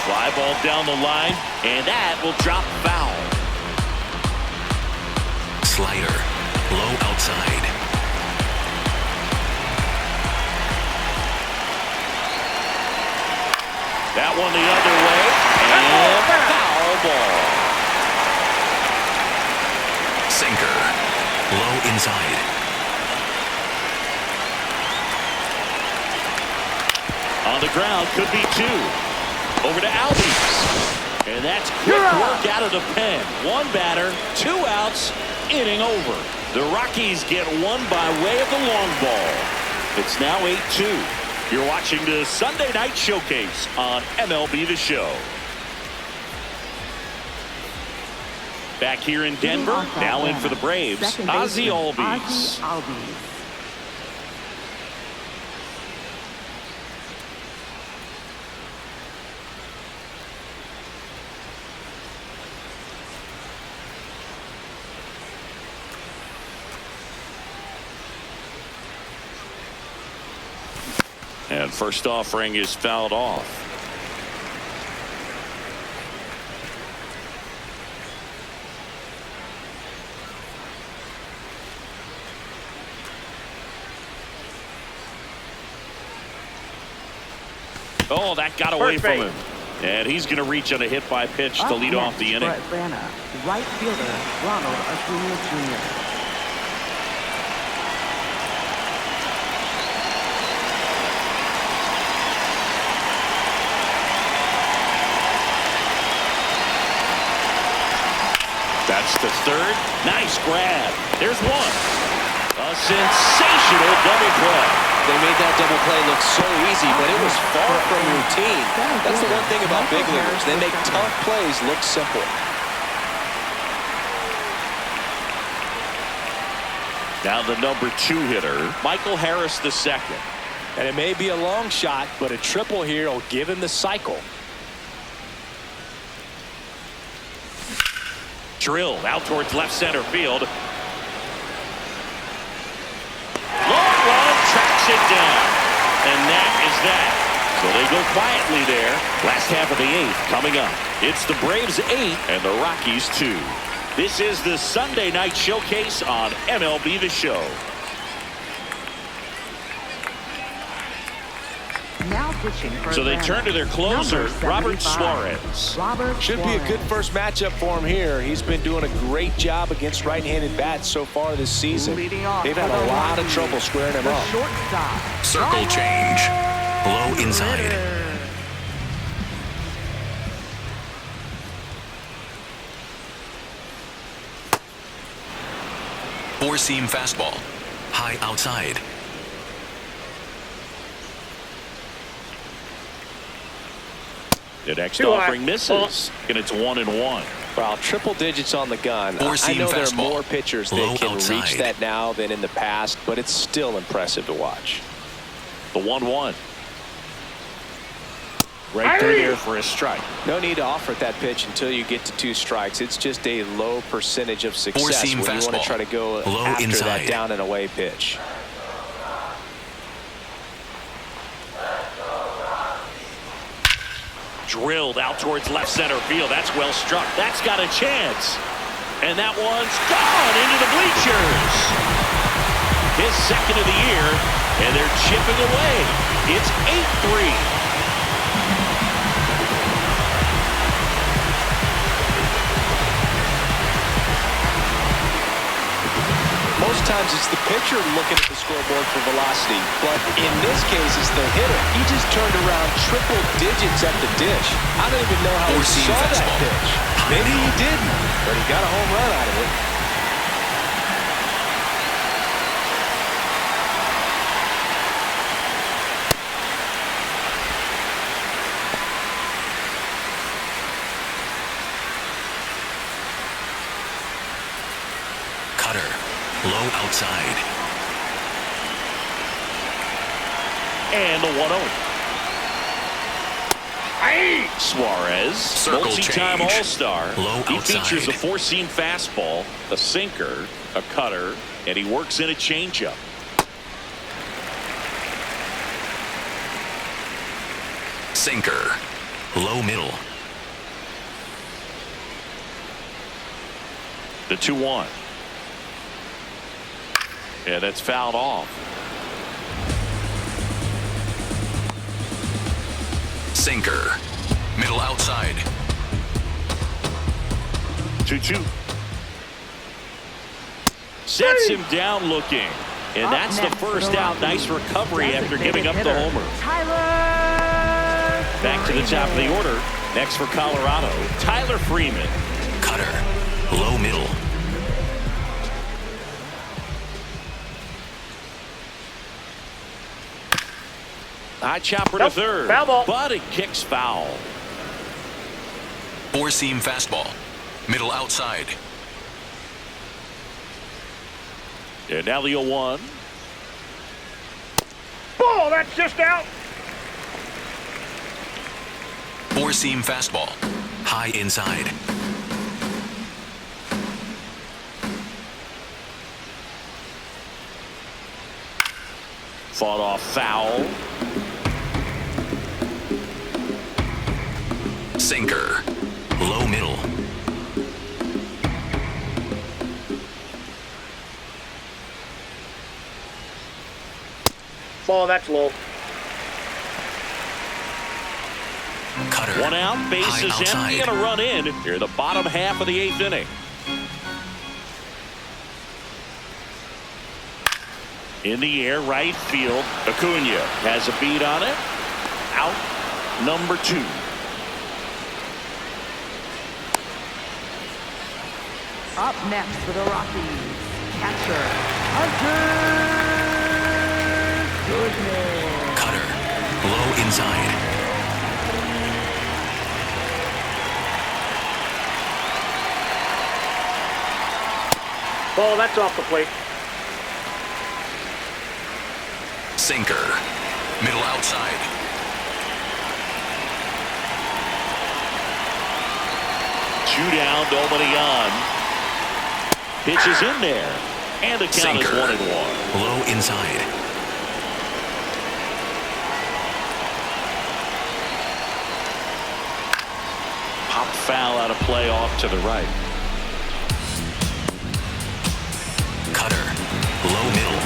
Fly ball down the line, and that will drop foul. Slider. Low outside. That one the other way, and foul ball. Sinker. Low inside. On the ground, could be two. Over to Albies. And that's quick work out of the pen. One batter, 2 outs, inning over. The Rockies get one by way of the long ball. It's now 8-2. You're watching the Sunday Night Showcase on MLB The Show. Back here in Denver, now in for the Braves, Ozzie Albies. And first offering is fouled off. Oh, that got away from him. And he's going to reach on a hit by pitch to lead off the inning. For Atlanta, right fielder Ronald Acuna Jr. That's the third. Nice grab. There's one. A sensational double play. They made that double play look so easy, but it was far from routine. That's the one thing about big leaguers. They make tough plays look simple. Now the number 2 hitter, Michael Harris II. And it may be a long shot, but a triple here will give him the cycle. Drilled out towards left center field. Low it down. And that is that. So they go quietly there. Last half of the 8th coming up. It's the Braves 8 and the Rockies 2. This is the Sunday night showcase on MLB The Show. Now pitching for So they Atlanta, turn to their closer, number Robert 75. Suarez. Should be a good first matchup for him here. He's been doing a great job against right-handed bats so far this season. Leading off They've had for a the lot of Rockies, trouble squaring him the up. shortstop. Circle change. Low inside. Four-seam fastball. High outside. The next Too high. offering misses, and it's 1-1. Well, triple digits on the gun. I Four-seam know there are fastball. more pitchers Low that can outside. reach that now than in the past, but it's still impressive to watch. The 1-1. Right through there for a strike. No need to offer that pitch until you get to 2 strikes. It's just a low percentage of success Four-seam when you want to fastball. try to go Low after inside. that down and away pitch. Drilled out towards left center field. That's well struck. That's got a chance. And that one's gone into the bleachers. His second of the year, and they're chipping away. It's 8-3. Most times it's the pitcher looking at the scoreboard for velocity, but in this case it's the hitter. He just turned around triple digits at the dish. I don't even know how he Four-seam saw that fastball. pitch. Maybe he didn't, but he got a home run out of it. Cutter. Low outside. And the 1-0. Suarez, Circle multi-time change. All-Star. Low He outside. features a four-seam fastball, a sinker, a cutter, and he works in a changeup. Sinker. Low middle. The 2-1. And that's fouled off. Sinker. Middle outside. 2-2. Sets him down looking. And Up that's the next for first the out. Nice Rockies, recovery after giving up the designated homer. hitter, Tyler Back to the top of the Freeman. order. Next for Colorado, Tyler Freeman. Cutter. Low middle. High chopper Nope, to third. foul ball. But it kicks foul. Four-seam fastball. Middle outside. And now the 0-1. Ball, that's just out. Four-seam fastball. High inside. Fought off foul. Sinker. Low middle. Ball, that's low. Cutter. One out, High bases outside. empty, and a run in here in the bottom half of the 8th inning. In the air, right field. Acuna has a beat on it. Out number 2. Up next for the Rockies, catcher, Hunter Goodman. Cutter. Low inside. Ball, that's off the plate. Sinker. Middle outside. Two down, nobody on. Pitch is in there. And the count is Sinker. 1-1. Low inside. Pop foul out of play off to the right. Cutter. Low middle.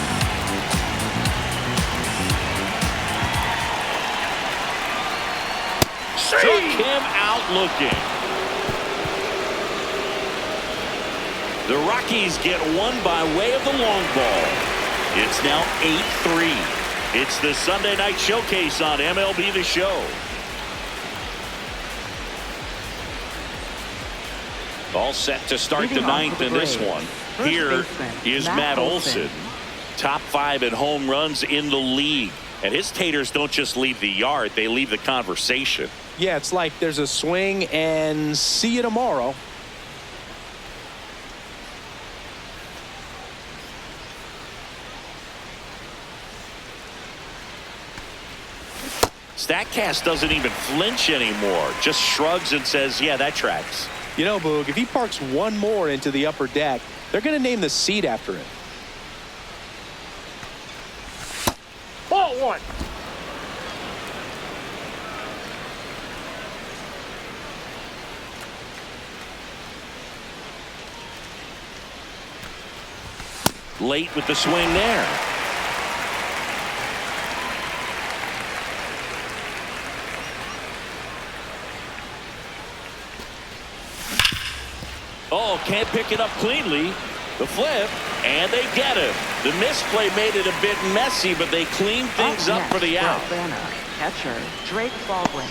Struck him out looking. The Rockies get one by way of the long ball. It's now 8-3. It's the Sunday Night Showcase on MLB The Show. All set to start the ninth in this one. Here is Matt Olson. Top 5 in home runs in the league. And his taters don't just leave the yard, they leave the conversation. Yeah, it's like there's a swing and see you tomorrow. Statcast doesn't even flinch anymore, just shrugs and says, yeah, that tracks. You know, Boog, if he parks one more into the upper deck, they're going to name the seat after him. Ball one. Late with the swing there. Oh, can't pick it up cleanly. The flip, and they get him. The misplay made it a bit messy, but they cleaned things up for the out. Atlanta, catcher Drake Baldwin.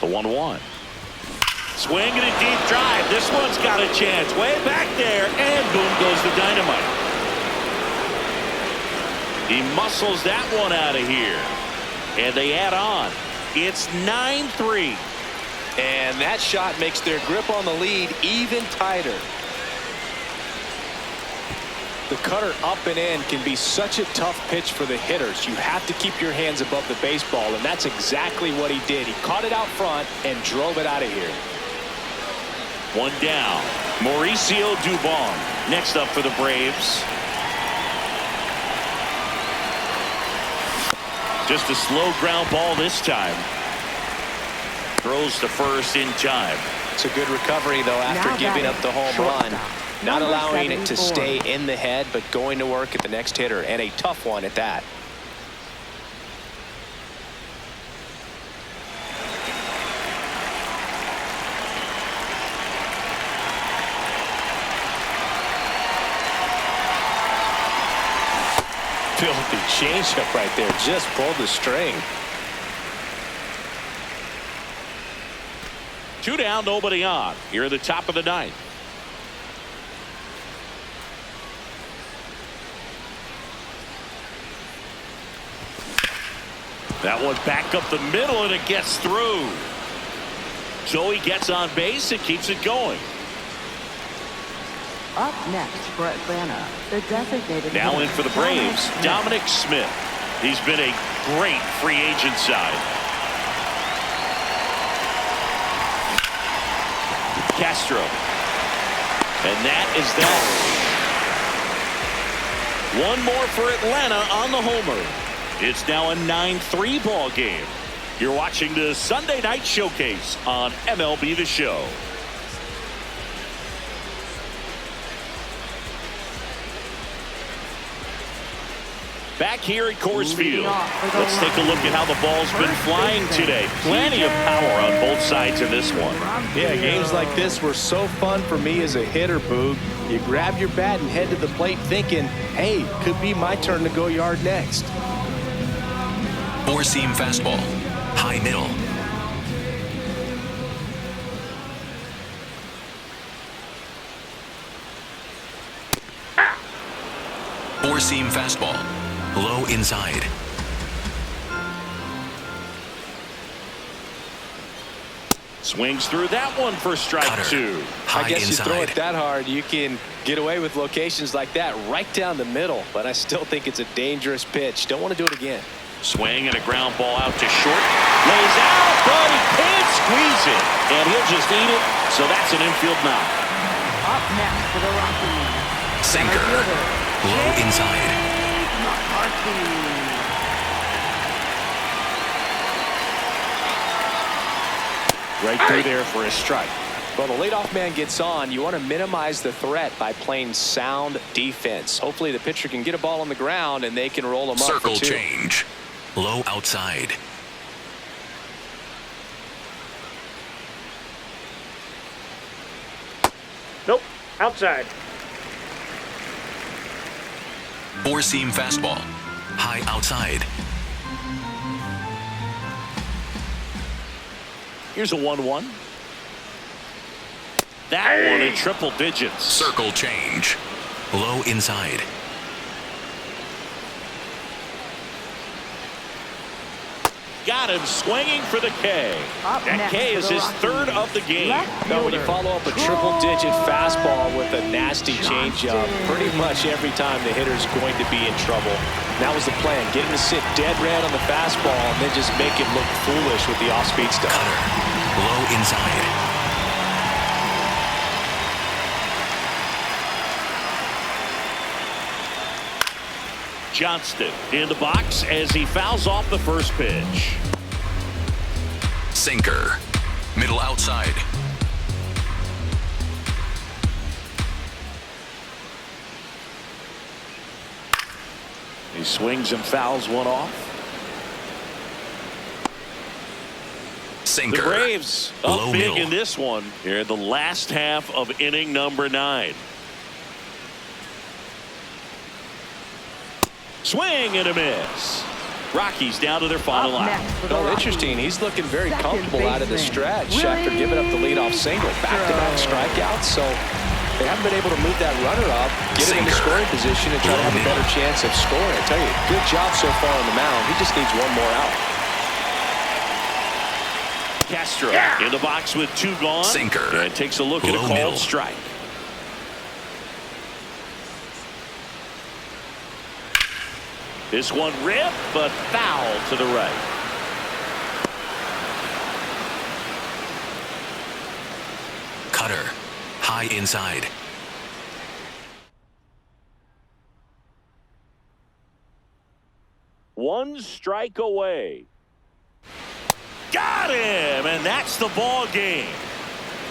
The 1-1. Swing and a deep drive. This one's got a chance. Way back there, and boom goes the dynamite. He muscles that one out of here. And they add on. It's 9-3. And that shot makes their grip on the lead even tighter. The cutter up and in can be such a tough pitch for the hitters. You have to keep your hands above the baseball, and that's exactly what he did. He caught it out front and drove it out of here. One down. Mauricio Dubon next up for the Braves. Just a slow ground ball this time. Throws to first in time. It's a good recovery, though, after Now giving up the home run. shortstop, Not number allowing it to 74. stay in the head, but going to work at the next hitter, and a tough one at that. Filthy changeup right there. Just pulled the string. 2 down, nobody on. Here at the top of the ninth. That one back up the middle, and it gets through. So he gets on base and keeps it going. Up next for Atlanta, the designated Now hitter, in for the Braves, Dominic Smith. He's been a great free agent side. Castro. And that is that. One more for Atlanta on the homer. It's now a 9-3 ball game. You're watching the Sunday Night Showcase on MLB The Show. Back here at Coors Field, let's take a look at how the ball's been flying today. Plenty of power on both sides of this one. Yeah, games like this were so fun for me as a hitter, Boog. You grab your bat and head to the plate thinking, hey, could be my turn to go yard next. Four-seam fastball. High middle. Four-seam fastball. Low inside. Swings through that one for strike Cutter. 2. High I guess inside. you throw it that hard, you can get away with locations like that right down the middle. But I still think it's a dangerous pitch. Don't want to do it again. Swing and a ground ball out to short. Lays out, but he can't squeeze it. And he'll just eat it. So that's an infield knock. Up next for the Rockies. Sinker. Low inside. McCarthy. Right through there for a strike. Well, the leadoff man gets on. You want to minimize the threat by playing sound defense. Hopefully the pitcher can get a ball on the ground and they can roll him up Circle for 2. change. Low outside. Nope. Outside. Four-seam fastball. High outside. Here's a 1-1. That one in triple digits. Circle change. Low inside. Got him swinging for the K. Up That next K for is the his Rockies. third of the game. Left Now, when you fielder, follow up a triple-digit fastball with a nasty Johnston. changeup, pretty much every time the hitter's going to be in trouble. And that was the plan, get him to sit dead red on the fastball and then just make him look foolish with the off-speed stuff. Cutter. Low inside. Johnston in the box as he fouls off the first pitch. Sinker. Middle outside. He swings and fouls one off. The Sinker. Braves up Low big middle. in this one here in the last half of inning number 9. Swing and a miss. Rockies down to their final Up out. next for the Oh, Rockies. interesting. He's looking very Second comfortable out of the baseman, stretch after giving up the leadoff single. Back-to-back strikeouts, so they haven't been able to move that runner up, get him in the Sinker. scoring position, and try to have a better chance of scoring. I tell you, good job so far on the mound. He just needs one more out. Castro in the box with 2 gone. Sinker. And takes a look at a Low called middle. strike. This one ripped, but foul to the right. Cutter. High inside. One strike away. Got him, and that's the ball game.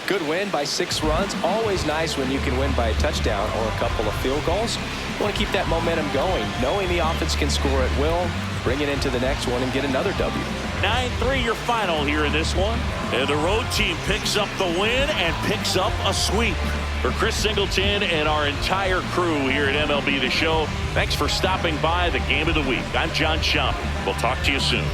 Good win by 6 runs. Always nice when you can win by a touchdown or a couple of field goals. You want to keep that momentum going, knowing the offense can score at will, bring it into the next one, and get another W. 9-3 your final here in this one. And the road team picks up the win and picks up a sweep. For Chris Singleton and our entire crew here at MLB The Show, thanks for stopping by the Game of the Week. I'm John Schaub. We'll talk to you soon.